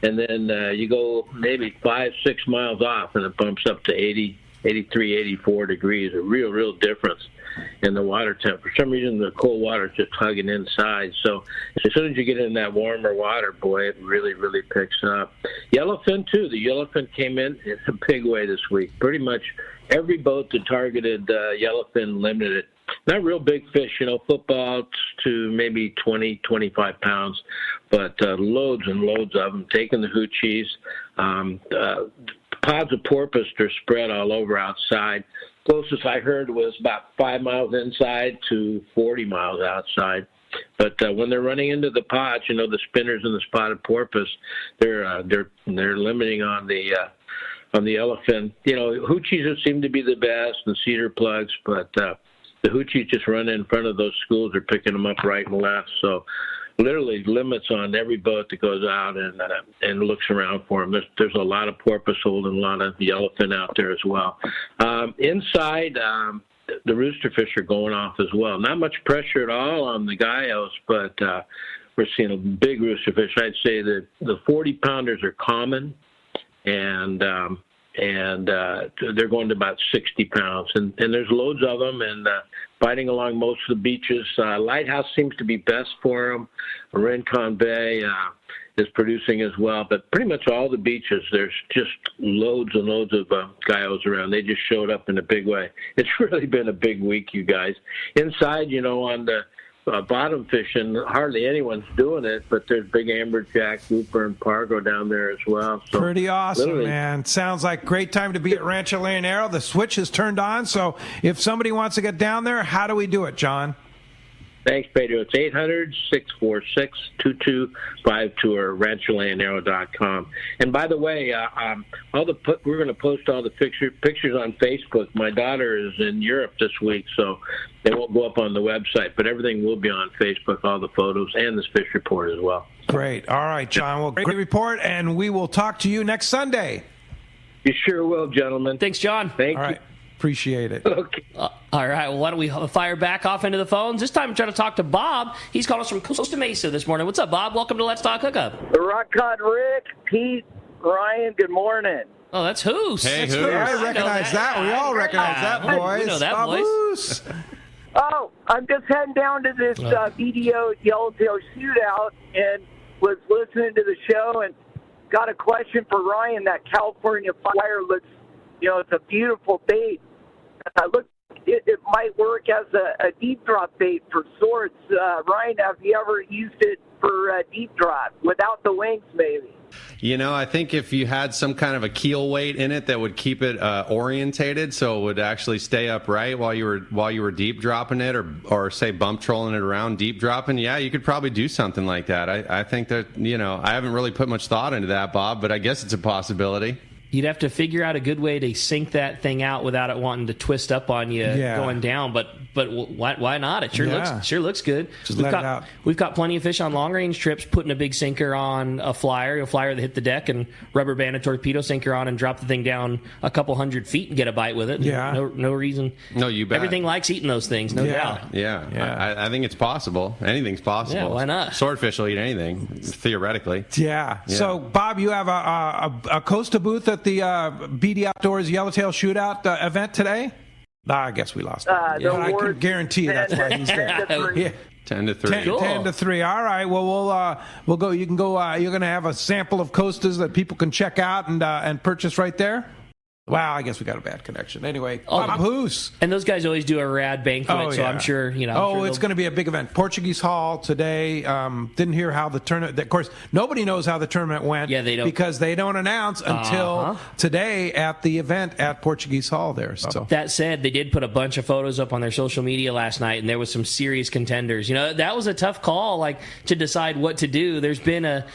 and then you go maybe 5, 6 miles off, and it bumps up to 80, 83, 84 degrees. A real difference in the water temp. For some reason, the cold water is just hugging inside. So as soon as you get in that warmer water, boy, it really, really picks up. Yellowfin, too. The yellowfin came in a big way this week. Pretty much every boat that targeted yellowfin limited it. Not real big fish, football to maybe 20, 25 pounds, but loads and loads of them, taking the hoochies. Pods of porpoise are spread all over outside. Closest I heard was about 5 miles inside to 40 miles outside. But when they're running into the pods, the spinners and the spotted porpoise, they're limiting on the yellowfin. Hoochies seem to be the best, and cedar plugs, but the hoochies just run in front of those schools. They're picking them up right and left. So literally limits on every boat that goes out and looks around for them. There's a lot of porpoise holding, a lot of yellowfin out there as well. Inside, the roosterfish are going off as well. Not much pressure at all on the guyos, but we're seeing a big roosterfish. I'd say that the 40-pounders are common, and they're going to about 60 pounds. And there's loads of them, and fighting along most of the beaches. Lighthouse seems to be best for them. Rincon Bay is producing as well. But pretty much all the beaches, there's just loads and loads of guyos around. They just showed up in a big way. It's really been a big week, you guys. Inside, on the bottom fishing, hardly anyone's doing it, but there's big amberjack, grouper, and pargo down there as well. So pretty awesome, man. Sounds like great time to be at Rancho Leonero. The switch is turned on, so if somebody wants to get down there, how do we do it, John? Thanks, Pedro. It's 800-646-2252 or rancholeonero.com. And by the way, we're going to post all the pictures on Facebook. My daughter is in Europe this week, so they won't go up on the website, but everything will be on Facebook, all the photos and this fish report as well. Great. All right, John. Well, great report, and we will talk to you next Sunday. You sure will, gentlemen. Thanks, John. Thank you. Appreciate it. Okay. All right. Well, why don't we fire back off into the phones? This time I'm trying to talk to Bob. He's calling us from Costa Mesa this morning. What's up, Bob? Welcome to Let's Talk Hookup. Rock Cod Rick, Pete, Ryan, good morning. Oh, that's Hoos. Hey, Hoos. I recognize that. We all recognize that voice. We know that Bob voice. Hoos. Oh, I'm just heading down to this BDO Yellowtail shootout and was listening to the show and got a question for Ryan. That California fire looks, it's a beautiful bait. It might work as a deep drop bait for sorts. Ryan, have you ever used it for deep drop without the wings, maybe? I think if you had some kind of a keel weight in it that would keep it orientated, so it would actually stay upright while you were deep dropping it, or say bump trolling it around deep dropping, yeah, you could probably do something like that. I think that I haven't really put much thought into that, Bob, but I guess it's a possibility. You'd have to figure out a good way to sink that thing out without it wanting to twist up on you going down. But why not? It sure looks good. We've got plenty of fish on long range trips putting a big sinker on a flyer that hit the deck, and rubber band a torpedo sinker on and drop the thing down a couple 100 feet and get a bite with it. Yeah. No reason. No, you bet. Everything likes eating those things, no doubt. Yeah. I think it's possible. Anything's possible. Yeah, why not? Swordfish will eat anything, theoretically. Yeah. So, Bob, you have a Costa booth at the BD Outdoors Yellowtail Shootout event today? I guess we lost. I can guarantee you that's why he's there. 10 to 3. Cool. 10 to 3. All right. Well, we'll go. You can go. You're going to have a sample of Costas that people can check out and purchase right there. Well, I guess we got a bad connection. Anyway, Bob Hoos. And those guys always do a rad banquet, so I'm sure, it's going to be a big event. Portuguese Hall today. Didn't hear how the tournament... Of course, nobody knows how the tournament went. Yeah, they don't. Because they don't announce until today at the event at Portuguese Hall there. So that said, they did put a bunch of photos up on their social media last night, and there was some serious contenders. That was a tough call, to decide what to do. There's been a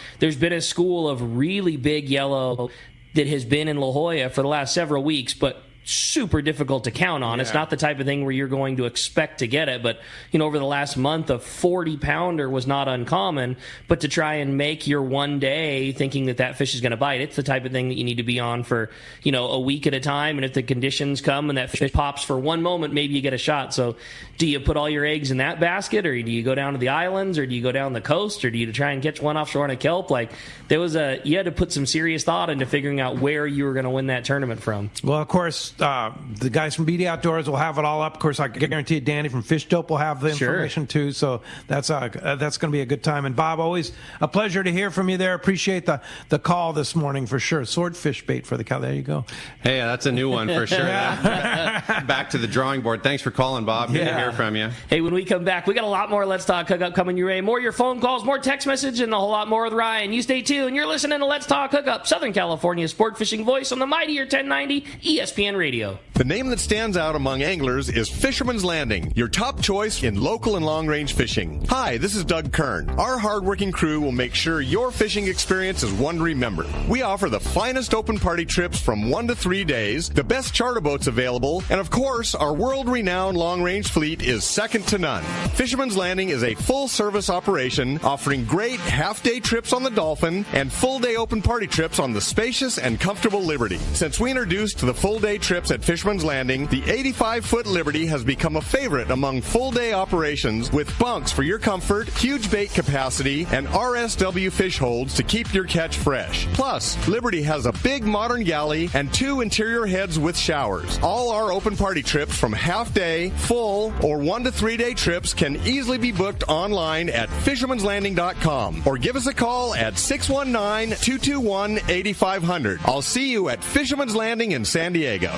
school of really big yellow that has been in La Jolla for the last several weeks, but super difficult to count on. Yeah. It's not the type of thing where you're going to expect to get it, but over the last month, a 40-pounder was not uncommon. But to try and make your one day thinking that fish is going to bite, it's the type of thing that you need to be on for a week at a time. And if the conditions come and that fish pops for one moment, maybe you get a shot. So do you put all your eggs in that basket, or do you go down to the islands, or do you go down the coast, or do you try and catch one offshore on a kelp? You had to put some serious thought into figuring out where you were going to win that tournament from. Well, of course, the guys from BD Outdoors will have it all up. Of course, I guarantee Danny from Fish Dope will have the information too. So that's going to be a good time. And Bob, always a pleasure to hear from you there. Appreciate the call this morning for sure. Swordfish bait for the cow. There you go. Hey, that's a new one for sure. Back to the drawing board. Thanks for calling, Bob. Good to hear from you. Hey, when we come back, we got a lot more Let's Talk Hookup coming your way. More of your phone calls, more text message, and a whole lot more with Ryan. You stay tuned. You're listening to Let's Talk Hookup, Southern California's sport fishing voice on the mightier 1090 ESPN Radio. The name that stands out among anglers is Fisherman's Landing, your top choice in local and long-range fishing. Hi, this is Doug Kern. Our hardworking crew will make sure your fishing experience is one to remember. We offer the finest open party trips from 1 to 3 days, the best charter boats available, and of course, our world-renowned long-range fleet is second to none. Fisherman's Landing is a full-service operation offering great half-day trips on the Dolphin and full-day open party trips on the spacious and comfortable Liberty. Since we introduced the full-day trips at Fisherman's Landing, the 85-foot Liberty has become a favorite among full-day operations with bunks for your comfort, huge bait capacity, and RSW fish holds to keep your catch fresh. Plus, Liberty has a big modern galley and 2 interior heads with showers. All our open party trips from half-day, full, or 1 to 3 day trips can easily be booked online at fishermanslanding.com or give us a call at 619-221-8500. I'll see you at Fisherman's Landing in San Diego.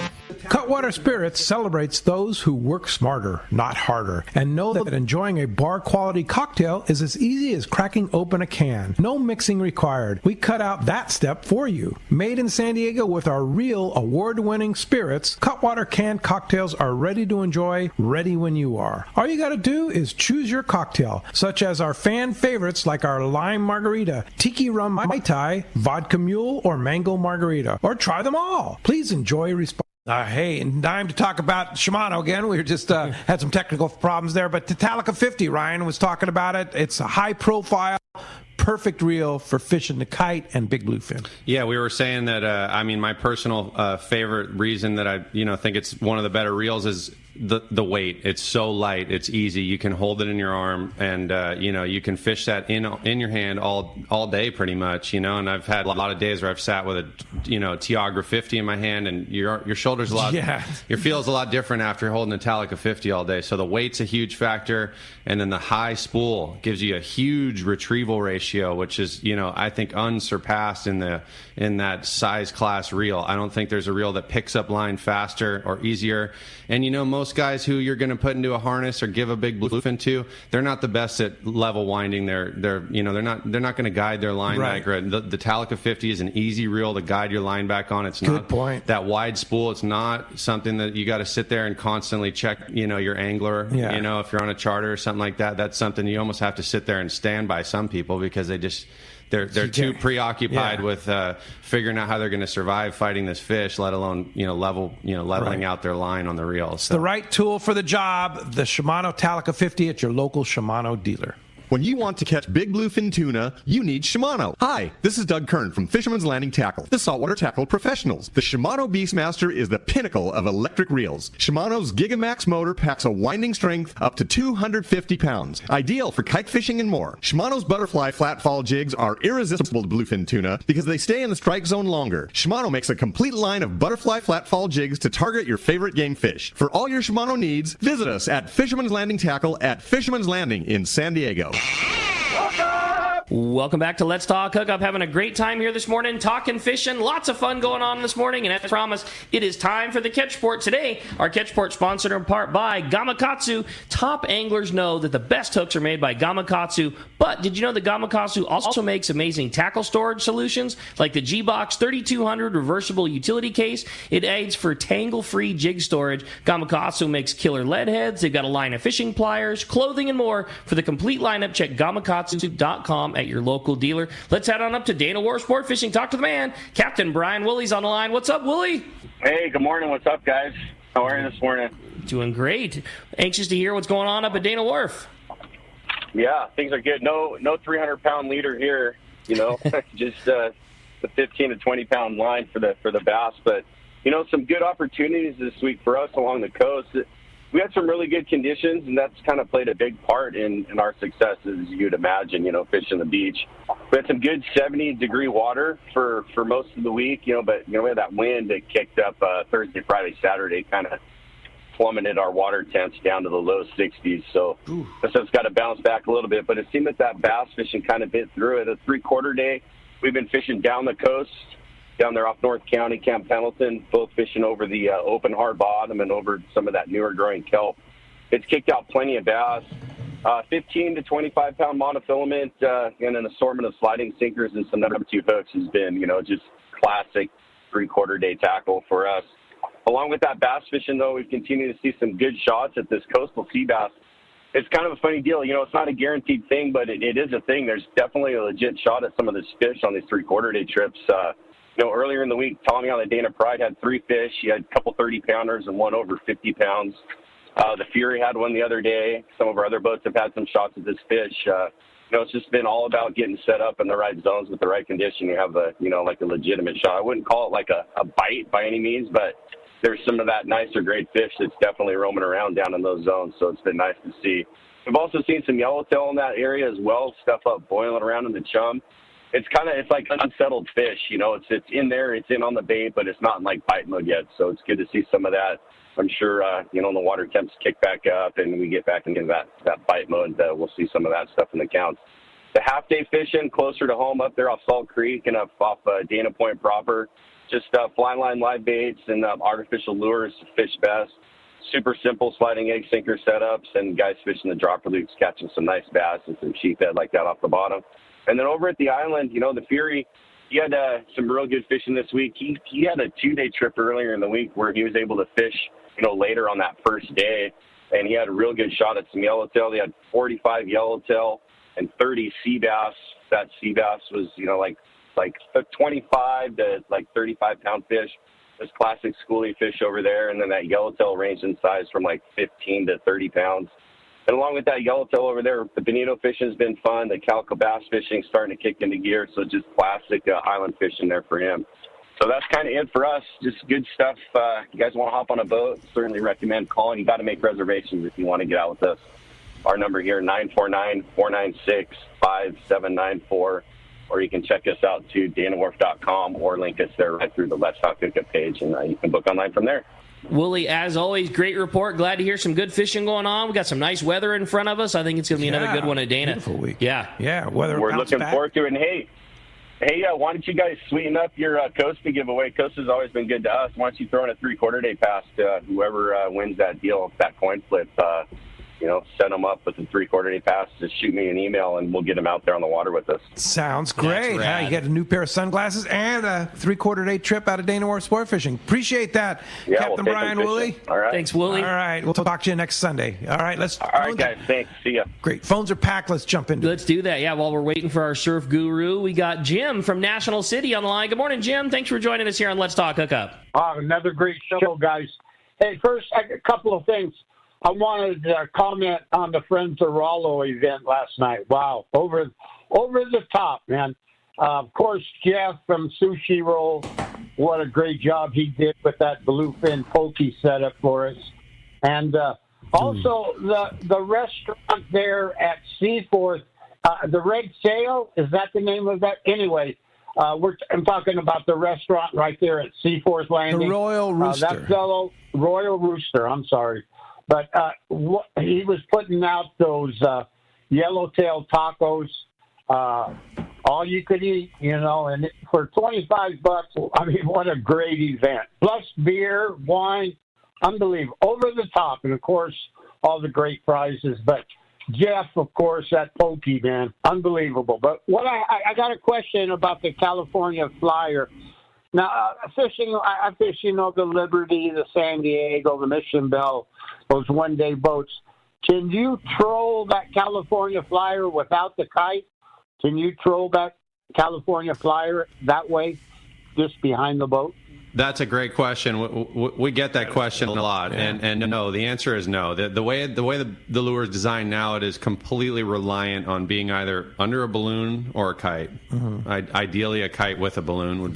Cutwater Spirits celebrates those who work smarter, not harder, and know that enjoying a bar-quality cocktail is as easy as cracking open a can. No mixing required. We cut out that step for you. Made in San Diego with our real award-winning spirits, Cutwater canned cocktails are ready to enjoy, ready when you are. All you got to do is choose your cocktail, such as our fan favorites like our lime margarita, tiki rum mai tai, vodka mule, or mango margarita, or try them all. Please enjoy responsibly. Hey, and time to talk about Shimano again. We just had some technical problems there, but Titalica 50, Ryan was talking about it. It's a high-profile, perfect reel for fishing the kite and big bluefin. Yeah, we were saying that, my personal favorite reason that I think it's one of the better reels is the weight. It's so light, it's easy. You can hold it in your arm, and you can fish that in your hand all day pretty much. And I've had a lot of days where I've sat with a Tiagra 50 in my hand, and your shoulders your feel's a lot different after holding a Talica 50 all day. So the weight's a huge factor, and then the high spool gives you a huge retrieval ratio, which is I think unsurpassed in that size class reel. I don't think there's a reel that picks up line faster or easier. And most guys who you're going to put into a harness or give a big bluefin to, they're not the best at level winding. They're not going to guide their line back. Right. The Talica 50 is an easy reel to guide your line back on. It's not that wide spool. It's not something that you got to sit there and constantly check. Your angler. Yeah. If you're on a charter or something like that, that's something you almost have to sit there and stand by some people because they're too preoccupied with figuring out how they're going to survive fighting this fish, let alone leveling out their line on the reel. So. The right tool for the job, the Shimano Talica 50 at your local Shimano dealer. When you want to catch big bluefin tuna, you need Shimano. Hi, this is Doug Kern from Fisherman's Landing Tackle, the saltwater tackle professionals. The Shimano Beastmaster is the pinnacle of electric reels. Shimano's Gigamax motor packs a winding strength up to 250 pounds, ideal for kite fishing and more. Shimano's butterfly flat fall jigs are irresistible to bluefin tuna because they stay in the strike zone longer. Shimano makes a complete line of butterfly flat fall jigs to target your favorite game fish. For all your Shimano needs, visit us at Fisherman's Landing Tackle at Fisherman's Landing in San Diego. Welcome back to Let's Talk Hookup. Having a great time here this morning, talking fishing. Lots of fun going on this morning, and as promised, it is time for the Catch Report. Today, our Catch Report sponsored in part by Gamakatsu. Top anglers know that the best hooks are made by Gamakatsu, but did you know that Gamakatsu also makes amazing tackle storage solutions like the G-Box 3200 reversible utility case? It aids for tangle-free jig storage. Gamakatsu makes killer lead heads. They've got a line of fishing pliers, clothing, and more. For the complete lineup, check gamakatsu.com at your local dealer. Let's head on up to Dana Wharf Sport Fishing. Talk to the man, Captain Brian Woolley's on the line. What's up, Woolley? Hey, good morning. What's up, guys? How are you this morning? Doing great. Anxious to hear what's going on up at Dana Wharf. Yeah, things are good. No 300-pound leader here. Just the 15 to 20-pound line for the bass. But some good opportunities this week for us along the coast. We had some really good conditions, and that's kind of played a big part in our success, as you'd imagine, fishing the beach. We had some good 70-degree water for most of the week, but, we had that wind that kicked up Thursday, Friday, Saturday, kind of plummeted our water temps down to the low 60s. So it's got to bounce back a little bit. But it seemed that bass fishing kind of bit through it. A three-quarter day, we've been fishing down the coast, down there off North County, Camp Pendleton, both fishing over the open hard bottom and over some of that newer growing kelp. It's kicked out plenty of bass. 15 to 25-pound monofilament and an assortment of sliding sinkers and some number 2 hooks has been, just classic three-quarter day tackle for us. Along with that bass fishing, though, we've continued to see some good shots at this coastal sea bass. It's kind of a funny deal. It's not a guaranteed thing, but it is a thing. There's definitely a legit shot at some of this fish on these three-quarter day trips. Earlier in the week, Tommy on the Dana Pride had 3 fish. He had a couple 30-pounders and one over 50 pounds. The Fury had one the other day. Some of our other boats have had some shots at this fish. It's just been all about getting set up in the right zones with the right condition. You have a legitimate shot. I wouldn't call it like a bite by any means, but there's some of that nicer grade fish that's definitely roaming around down in those zones. So it's been nice to see. We've also seen some yellowtail in that area as well, stuff up boiling around in the chum. It's like unsettled fish, it's in there, it's in on the bait, but it's not in like bite mode yet. So it's good to see some of that. I'm sure, the water temps kick back up and we get back into that bite mode. We'll see some of that stuff in the counts. The half day fishing closer to home up there off Salt Creek and off Dana Point proper, just fly line live baits and artificial lures to fish best. Super simple sliding egg sinker setups and guys fishing the dropper loops, catching some nice bass and some sheephead like that off the bottom. And then over at the island, the Fury, he had some real good fishing this week. He had a 2-day trip earlier in the week where he was able to fish, later on that first day. And he had a real good shot at some yellowtail. They had 45 yellowtail and 30 sea bass. That sea bass was, like 25 to 35-pound fish. There's classic schoolie fish over there. And then that yellowtail ranged in size from 15 to 30 pounds. And along with that yellowtail over there, the bonito fishing has been fun. The calico bass fishing starting to kick into gear. So just classic island fishing there for him. So that's kind of it for us. Just good stuff. You guys want to hop on a boat, certainly recommend calling. You got to make reservations if you want to get out with us. Our number here, 949-496-5794. Or you can check us out to danawharf.com or link us there right through the Let's Talk Hookup page. And you can book online from there. Woolley, as always, great report. Glad to hear some good fishing going on. We got some nice weather in front of us. I think it's going to be another good one at Dana. Beautiful week. Yeah. Weather. We're looking forward to it. And hey, why don't you guys sweeten up your Costa giveaway? Costa's always been good to us. Why don't you throw in a three-quarter day pass to whoever wins that deal, that coin flip? Set them up with a three-quarter day pass. Just shoot me an email, and we'll get them out there on the water with us. Sounds great. You get a new pair of sunglasses and a three-quarter day trip out of Dana Wharf Sport Fishing. Appreciate that, Captain Brian Woolley. All right. Thanks, Woolley. All right. We'll talk to you next Sunday. All right. All right, guys. Thanks. See ya. Great. Phones are packed. Let's jump into it. Let's do that. Yeah, while we're waiting for our surf guru, we got Jim from National City on the line. Good morning, Jim. Thanks for joining us here on Let's Talk Hookup. Another great show, guys. Hey, first, a couple of things. I wanted to comment on the Friends of Rollo event last night. Wow, over the top, man. Of course, Jeff from Sushi Roll, what a great job he did with that bluefin pokey setup for us. And also the restaurant there at Seaforth, the Red Sail, is that the name of that? Anyway, I'm talking about the restaurant right there at Seaforth Landing. The Royal Rooster. That fellow, Royal Rooster, I'm sorry. But he was putting out those yellowtail tacos. all you could eat, and for $25, I mean, what a great event. Plus beer, wine, unbelievable. Over the top, and of course, all the great prizes. But Jeff, of course, that pokey, man, unbelievable. But what I got a question about the California Flyer. Now, I fish, the Liberty, the San Diego, the Mission Bell, those one-day boats. Can you troll that California Flyer without the kite? Can you troll that California Flyer that way, just behind the boat? That's a great question. We get that question a lot, and no, the answer is no. The way the lure is designed now, it is completely reliant on being either under a balloon or a kite. Mm-hmm. Ideally, a kite with a balloon would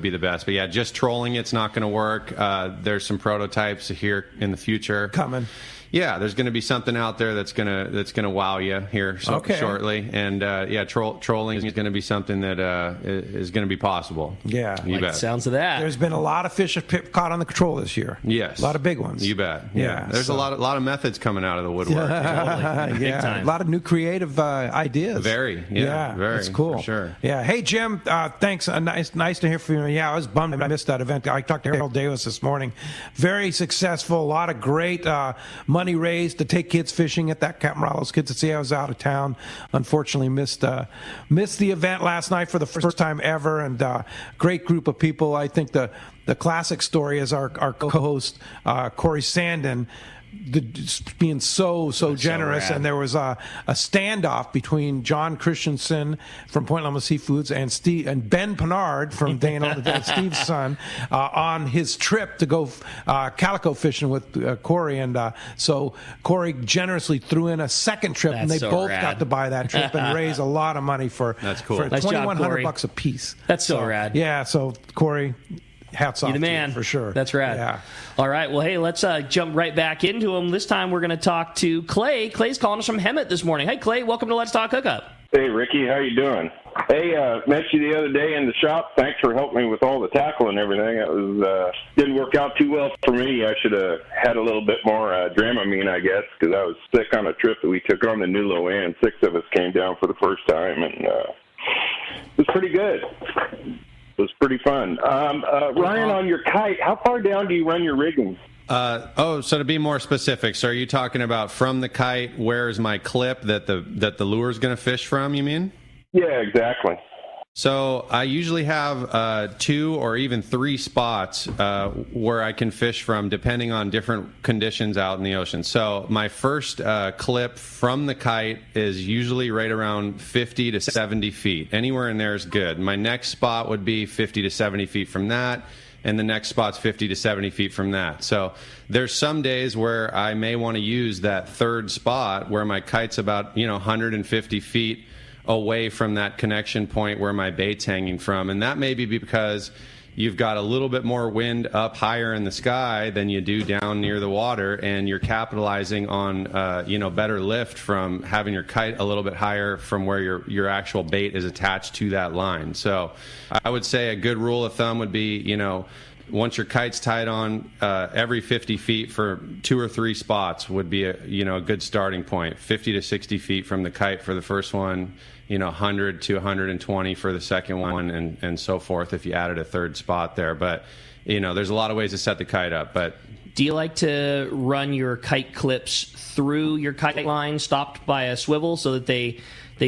be the best. But yeah, just trolling it's not going to work. There's some prototypes here in the future coming. Yeah, there's going to be something out there that's gonna wow you here shortly, and trolling is going to be something that is going to be possible. Yeah, you bet. Sounds of that. There's been a lot of fish caught on the control this year. Yes, a lot of big ones. You bet. Yeah, there's a lot of methods coming out of the woodwork. Totally. Big time. A lot of new creative ideas. Very. That's cool. For sure. Yeah. Hey Jim, thanks. Nice to hear from you. Yeah, I was bummed I missed that event. I talked to Harold Davis this morning. Very successful. A lot of great money raised to take kids fishing at that Captain Rallo's Kids at Sea. I was out of town. Unfortunately, missed the event last night for the first time ever, and great group of people. I think the classic story is our co-host Corey Sandin being so generous, and there was a standoff between John Christensen from Point Loma Seafoods and Ben Pinard from Dana, Steve's son, on his trip to go calico fishing with Corey, and so Corey generously threw in a second trip, and they both got to buy that trip and raise a lot of money for $2,100 a piece. That's so rad. Yeah, so Corey, hats off to you, for sure. That's rad. Yeah. All right. Well, hey, let's jump right back into them. This time we're going to talk to Clay. Clay's calling us from Hemet this morning. Hey, Clay, welcome to Let's Talk Hookup. Hey, Ricky, how you doing? Hey, met you the other day in the shop. Thanks for helping me with all the tackle and everything. It was didn't work out too well for me. I should have had a little bit more Dramamine, I guess, because I was sick on a trip that we took on the New Low End. 6 of us came down for the first time, and it was pretty good. It was pretty fun. Ryan, on your kite, how far down do you run your rigging? So to be more specific, so are you talking about from the kite, where's my clip that the lure is going to fish from, you mean? Yeah, exactly. So I usually have 2 or even 3 spots where I can fish from, depending on different conditions out in the ocean. So my first clip from the kite is usually right around 50 to 70 feet. Anywhere in there is good. My next spot would be 50 to 70 feet from that, and the next spot's 50 to 70 feet from that. So there's some days where I may want to use that third spot where my kite's about 150 feet away from that connection point where my bait's hanging from, and that may be because you've got a little bit more wind up higher in the sky than you do down near the water, and you're capitalizing on better lift from having your kite a little bit higher from where your actual bait is attached to that line. So I would say a good rule of thumb would be, once your kite's tied on, every 50 feet for 2 or 3 spots would be a good starting point. 50 to 60 feet from the kite for the first one, 100 to 120 for the second one, and so forth if you added a third spot there. But there's a lot of ways to set the kite up. But do you like to run your kite clips through your kite line stopped by a swivel so that they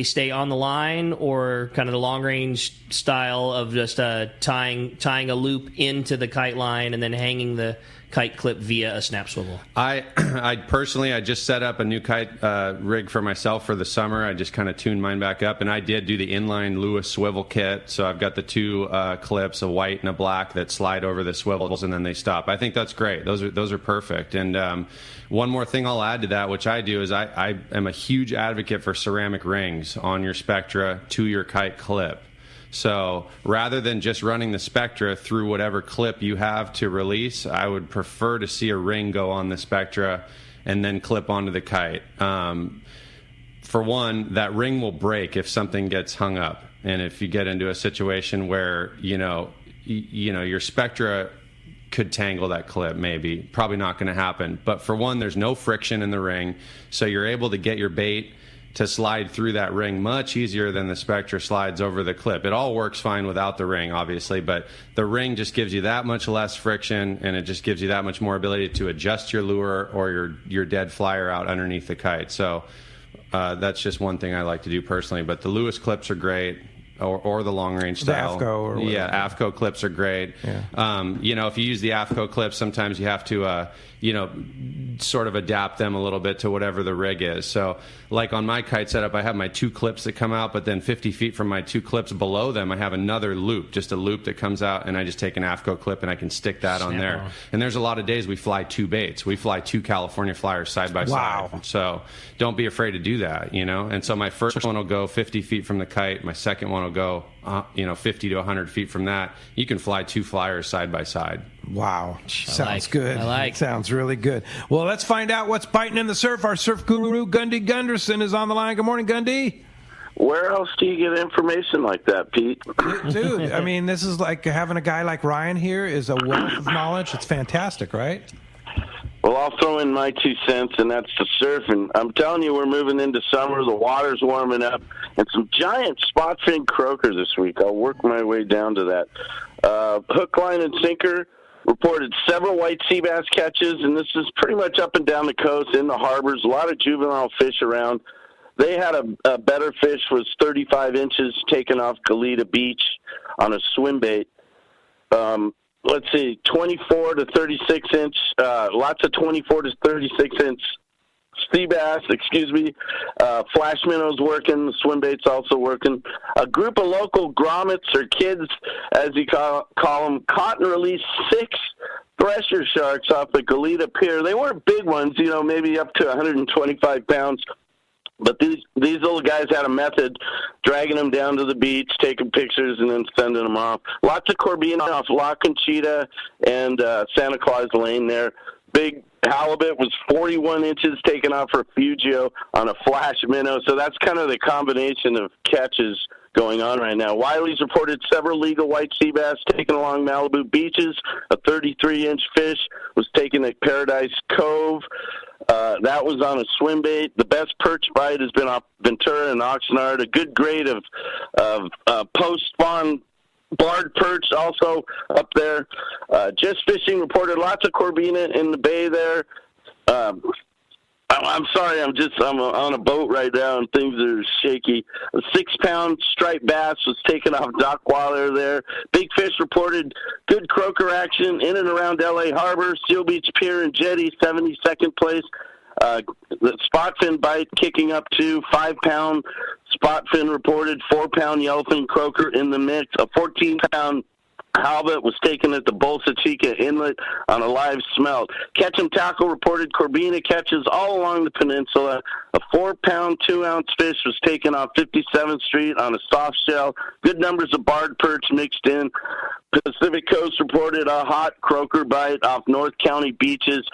stay on the line, or kind of the long range style of just tying a loop into the kite line and then hanging the kite clip via a snap swivel? I personally just set up a new kite rig for myself for the summer. I just kind of tuned mine back up, and I did do the inline Lewis swivel kit. So I've got the 2 clips, a white and a black, that slide over the swivels and then they stop. I think that's great. Those are perfect. And one more thing I'll add to that, which I do, is I am a huge advocate for ceramic rings on your Spectra to your kite clip. So rather than just running the Spectra through whatever clip you have to release, I would prefer to see a ring go on the Spectra and then clip onto the kite. For one, that ring will break if something gets hung up. And if you get into a situation where, your Spectra could tangle that clip, maybe. Probably not going to happen. But for one, there's no friction in the ring, so you're able to get your bait to slide through that ring much easier than the Spectra slides over the clip. It all works fine without the ring, obviously, but the ring just gives you that much less friction, and it just gives you that much more ability to adjust your lure or your dead flyer out underneath the kite. So that's just one thing I like to do personally. But the Lewis clips are great. Or the long range style. The AFCO or whatever. Yeah, AFCO clips are great. Yeah. If you use the AFCO clips, sometimes you have to, sort of adapt them a little bit to whatever the rig is. So, like on my kite setup, I have my 2 clips that come out, but then 50 feet from my 2 clips below them, I have another loop, just a loop that comes out, and I just take an AFCO clip and I can stick that on there. And there's a lot of days we fly 2 baits. We fly 2 California flyers side by side. So don't be afraid to do that, And so my first one will go 50 feet from the kite. My second one will go, 50 to 100 feet from that. You can fly 2 flyers side by side. Wow. Sounds good. I like. Sounds really good. Well, let's find out what's biting in the surf. Our surf guru, Gundy Gunderson, is on the line. Good morning, Gundy. Where else do you get information like that, Pete? Dude, I mean, this is like having a guy like Ryan here is a wealth of knowledge. It's fantastic, right? Well, I'll throw in my 2 cents, and that's the surfing. I'm telling you, we're moving into summer. The water's warming up, and some giant spot fin croaker this week. I'll work my way down to that. Hook, line, and sinker reported several white sea bass catches, and this is pretty much up and down the coast in the harbors. A lot of juvenile fish around. They had a better fish, was 35 inches taken off Goleta Beach on a swim bait. Let's see, 24 to 36 inch, lots of 24 to 36 inch sea bass, flash minnows working, the swim bait's also working. A group of local grommets, or kids, as you call them, caught and released 6 thresher sharks off the Goleta Pier. They weren't big ones, maybe up to 125 pounds. But these little guys had a method, dragging them down to the beach, taking pictures, and then sending them off. Lots of Corbina off La Conchita and Santa Claus Lane there. Big halibut was 41 inches taken off Refugio on a flash minnow. So that's kind of the combination of catches going on right now. Wiley's reported several legal white sea bass taken along Malibu beaches. A 33-inch fish was taken at Paradise Cove. That was on a swim bait. The best perch bite has been off Ventura and Oxnard. A good grade of post-spawn barred perch also up there. Just Fishing reported lots of Corbina in the bay there. I'm sorry, I'm on a boat right now and things are shaky. A 6-pound striped bass was taken off Dockwater there. Big Fish reported good croaker action in and around L.A. Harbor, Seal Beach Pier and Jetty, 72nd place. The spot fin bite kicking up to 5-pound spot fin reported, 4-pound yellowfin croaker in the mix. A 14-pound halibut was taken at the Bolsa Chica Inlet on a live smelt. Catch and Tackle reported Corbina catches all along the peninsula. A 4-pound, 2-ounce fish was taken off 57th Street on a soft shell. Good numbers of barred perch mixed in. Pacific Coast reported a hot croaker bite off North County beaches.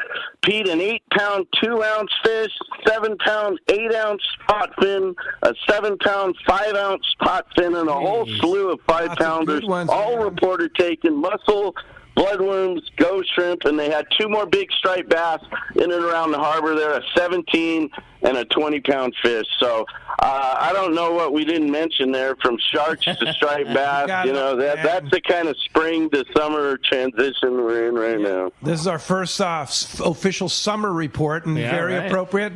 Pete, an 8-pound, 2-ounce fish, 7-pound, 8-ounce spot fin, a 7-pound, 5-ounce spot fin, and a whole slew of 5-pounders, all reported taken. Mussel, bloodworms, ghost shrimp, and they had 2 more big striped bass in and around the harbor there, a 17 and a 20-pound fish. So I don't know what we didn't mention there, from sharks to striped bass. That's the kind of spring to summer transition we're in right now. This is our first official summer report, and very appropriate.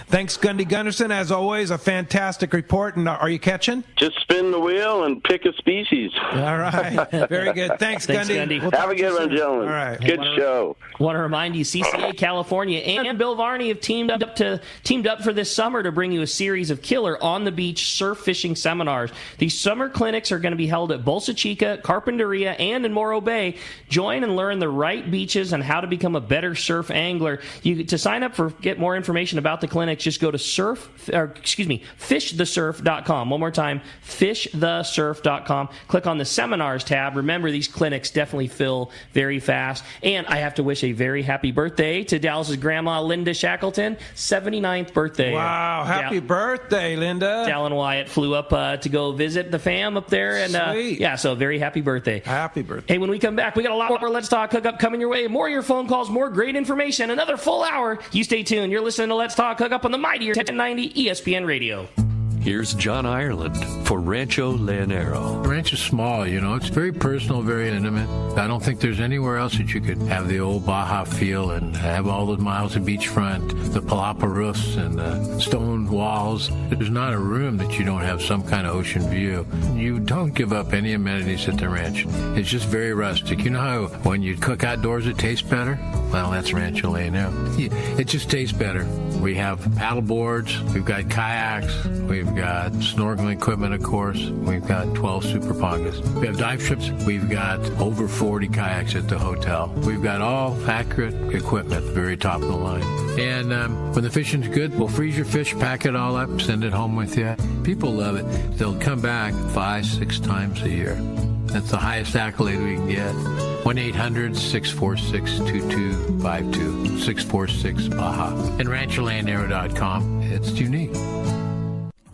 Thanks, Gundy Gunderson. As always, a fantastic report. And are you catching? Just spin the wheel and pick a species. All right. Very good. Thanks, Gundy. We'll have a good one, gentlemen. All right. Good show. Want to remind you, CCA California and Bill Varney have teamed up for this summer to bring you a series of killer on-the-beach surf fishing seminars. These summer clinics are going to be held at Bolsa Chica, Carpinteria, and in Morro Bay. Join and learn the right beaches and how to become a better surf angler. To sign up for get more information about the clinics, just go to fishthesurf.com. One more time, fishthesurf.com. Click on the seminars tab. Remember, these clinics definitely fill very fast. And I have to wish a very happy birthday to Dallas's grandma, Linda Shackleton, 79th birthday. Wow, happy birthday, Linda. Dal and Wyatt flew up to go visit the fam up there. And so very happy birthday. Happy birthday. Hey, when we come back, we got a lot more Let's Talk Hookup coming your way. More of your phone calls, more great information, another full hour. You stay tuned. You're listening to Let's Talk Hookup on the mightier 1090 ESPN Radio. Here's John Ireland for Rancho Leonero. The ranch is small, it's very personal, very intimate. I don't think there's anywhere else that you could have the old Baja feel and have all those miles of beachfront, the palapa roofs and the stone walls. There's not a room that you don't have some kind of ocean view. You don't give up any amenities at the ranch. It's just very rustic. You know how when you cook outdoors it tastes better? Well, that's Rancho Leonero. It just tastes better. We have paddle boards, we've got kayaks, we've got snorkeling equipment, of course. We've got 12 super pongas. We have dive trips. We've got over 40 kayaks at the hotel. We've got all accurate equipment, very top of the line. And when the fishing's good, we'll freeze your fish, pack it all up, send it home with you. People love it. They'll come back 5-6 times a year. That's the highest accolade we can get. 1-800-646-2252, 646-BAHA. And RanchoLeonero.com. It's unique.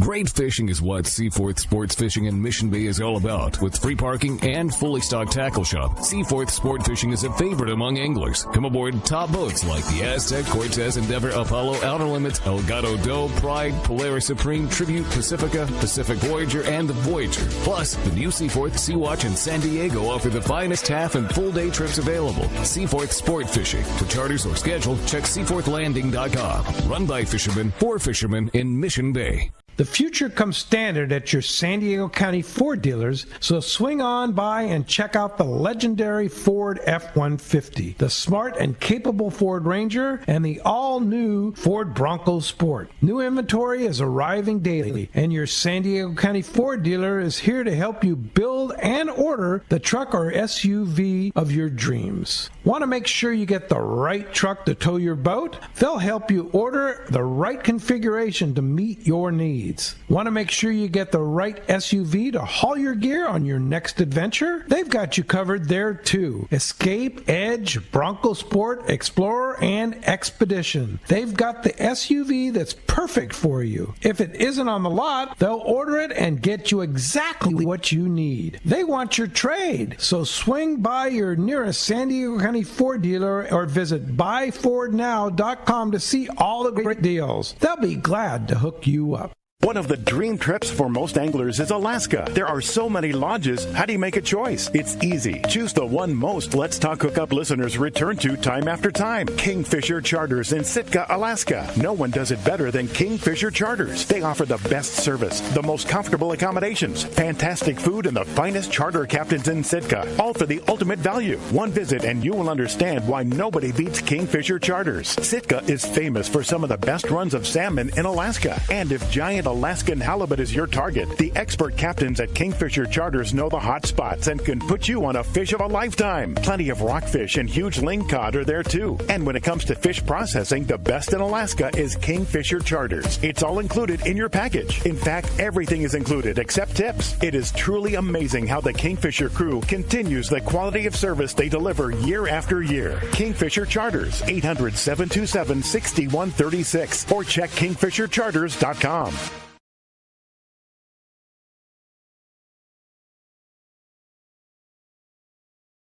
Great fishing is what Seaforth Sports Fishing in Mission Bay is all about. With free parking and fully stocked tackle shop, Seaforth Sport Fishing is a favorite among anglers. Come aboard top boats like the Aztec, Cortez, Endeavor, Apollo, Outer Limits, Elgato Doe, Pride, Polaris Supreme, Tribute, Pacifica, Pacific Voyager, and the Voyager. Plus, the new Seaforth, Sea-Watch, and San Diego offer the finest half and full day trips available. Seaforth Sport Fishing. For charters or schedule, check seaforthlanding.com. Run by fishermen, for fishermen in Mission Bay. The future comes standard at your San Diego County Ford dealers, so swing on by and check out the legendary Ford F-150, the smart and capable Ford Ranger, and the all-new Ford Bronco Sport. New inventory is arriving daily, and your San Diego County Ford dealer is here to help you build and order the truck or SUV of your dreams. Want to make sure you get the right truck to tow your boat? They'll help you order the right configuration to meet your needs. Want to make sure you get the right SUV to haul your gear on your next adventure? They've got you covered there too. Escape, Edge, Bronco Sport, Explorer, and Expedition. They've got the SUV that's perfect for you. If it isn't on the lot, they'll order it and get you exactly what you need. They want your trade, so swing by your nearest San Diego County Ford dealer or visit buyfordnow.com to see all the great deals. They'll be glad to hook you up. One of the dream trips for most anglers is Alaska. There are so many lodges. How do you make a choice? It's easy. Choose the one most Let's Talk Hookup listeners return to time after time. Kingfisher Charters in Sitka, Alaska. No one does it better than Kingfisher Charters. They offer the best service, the most comfortable accommodations, fantastic food, and the finest charter captains in Sitka. All for the ultimate value. One visit and you will understand why nobody beats Kingfisher Charters. Sitka is famous for some of the best runs of salmon in Alaska. And if giant Alaskan halibut is your target, the expert captains at Kingfisher Charters know the hot spots and can put you on a fish of a lifetime. Plenty of rockfish and huge lingcod are there too. And when it comes to fish processing, the best in Alaska is Kingfisher Charters. It's all included in your package. In fact, everything is included except tips. It is truly amazing how the Kingfisher crew continues the quality of service they deliver year after year. Kingfisher Charters, 800-727-6136 or check kingfishercharters.com.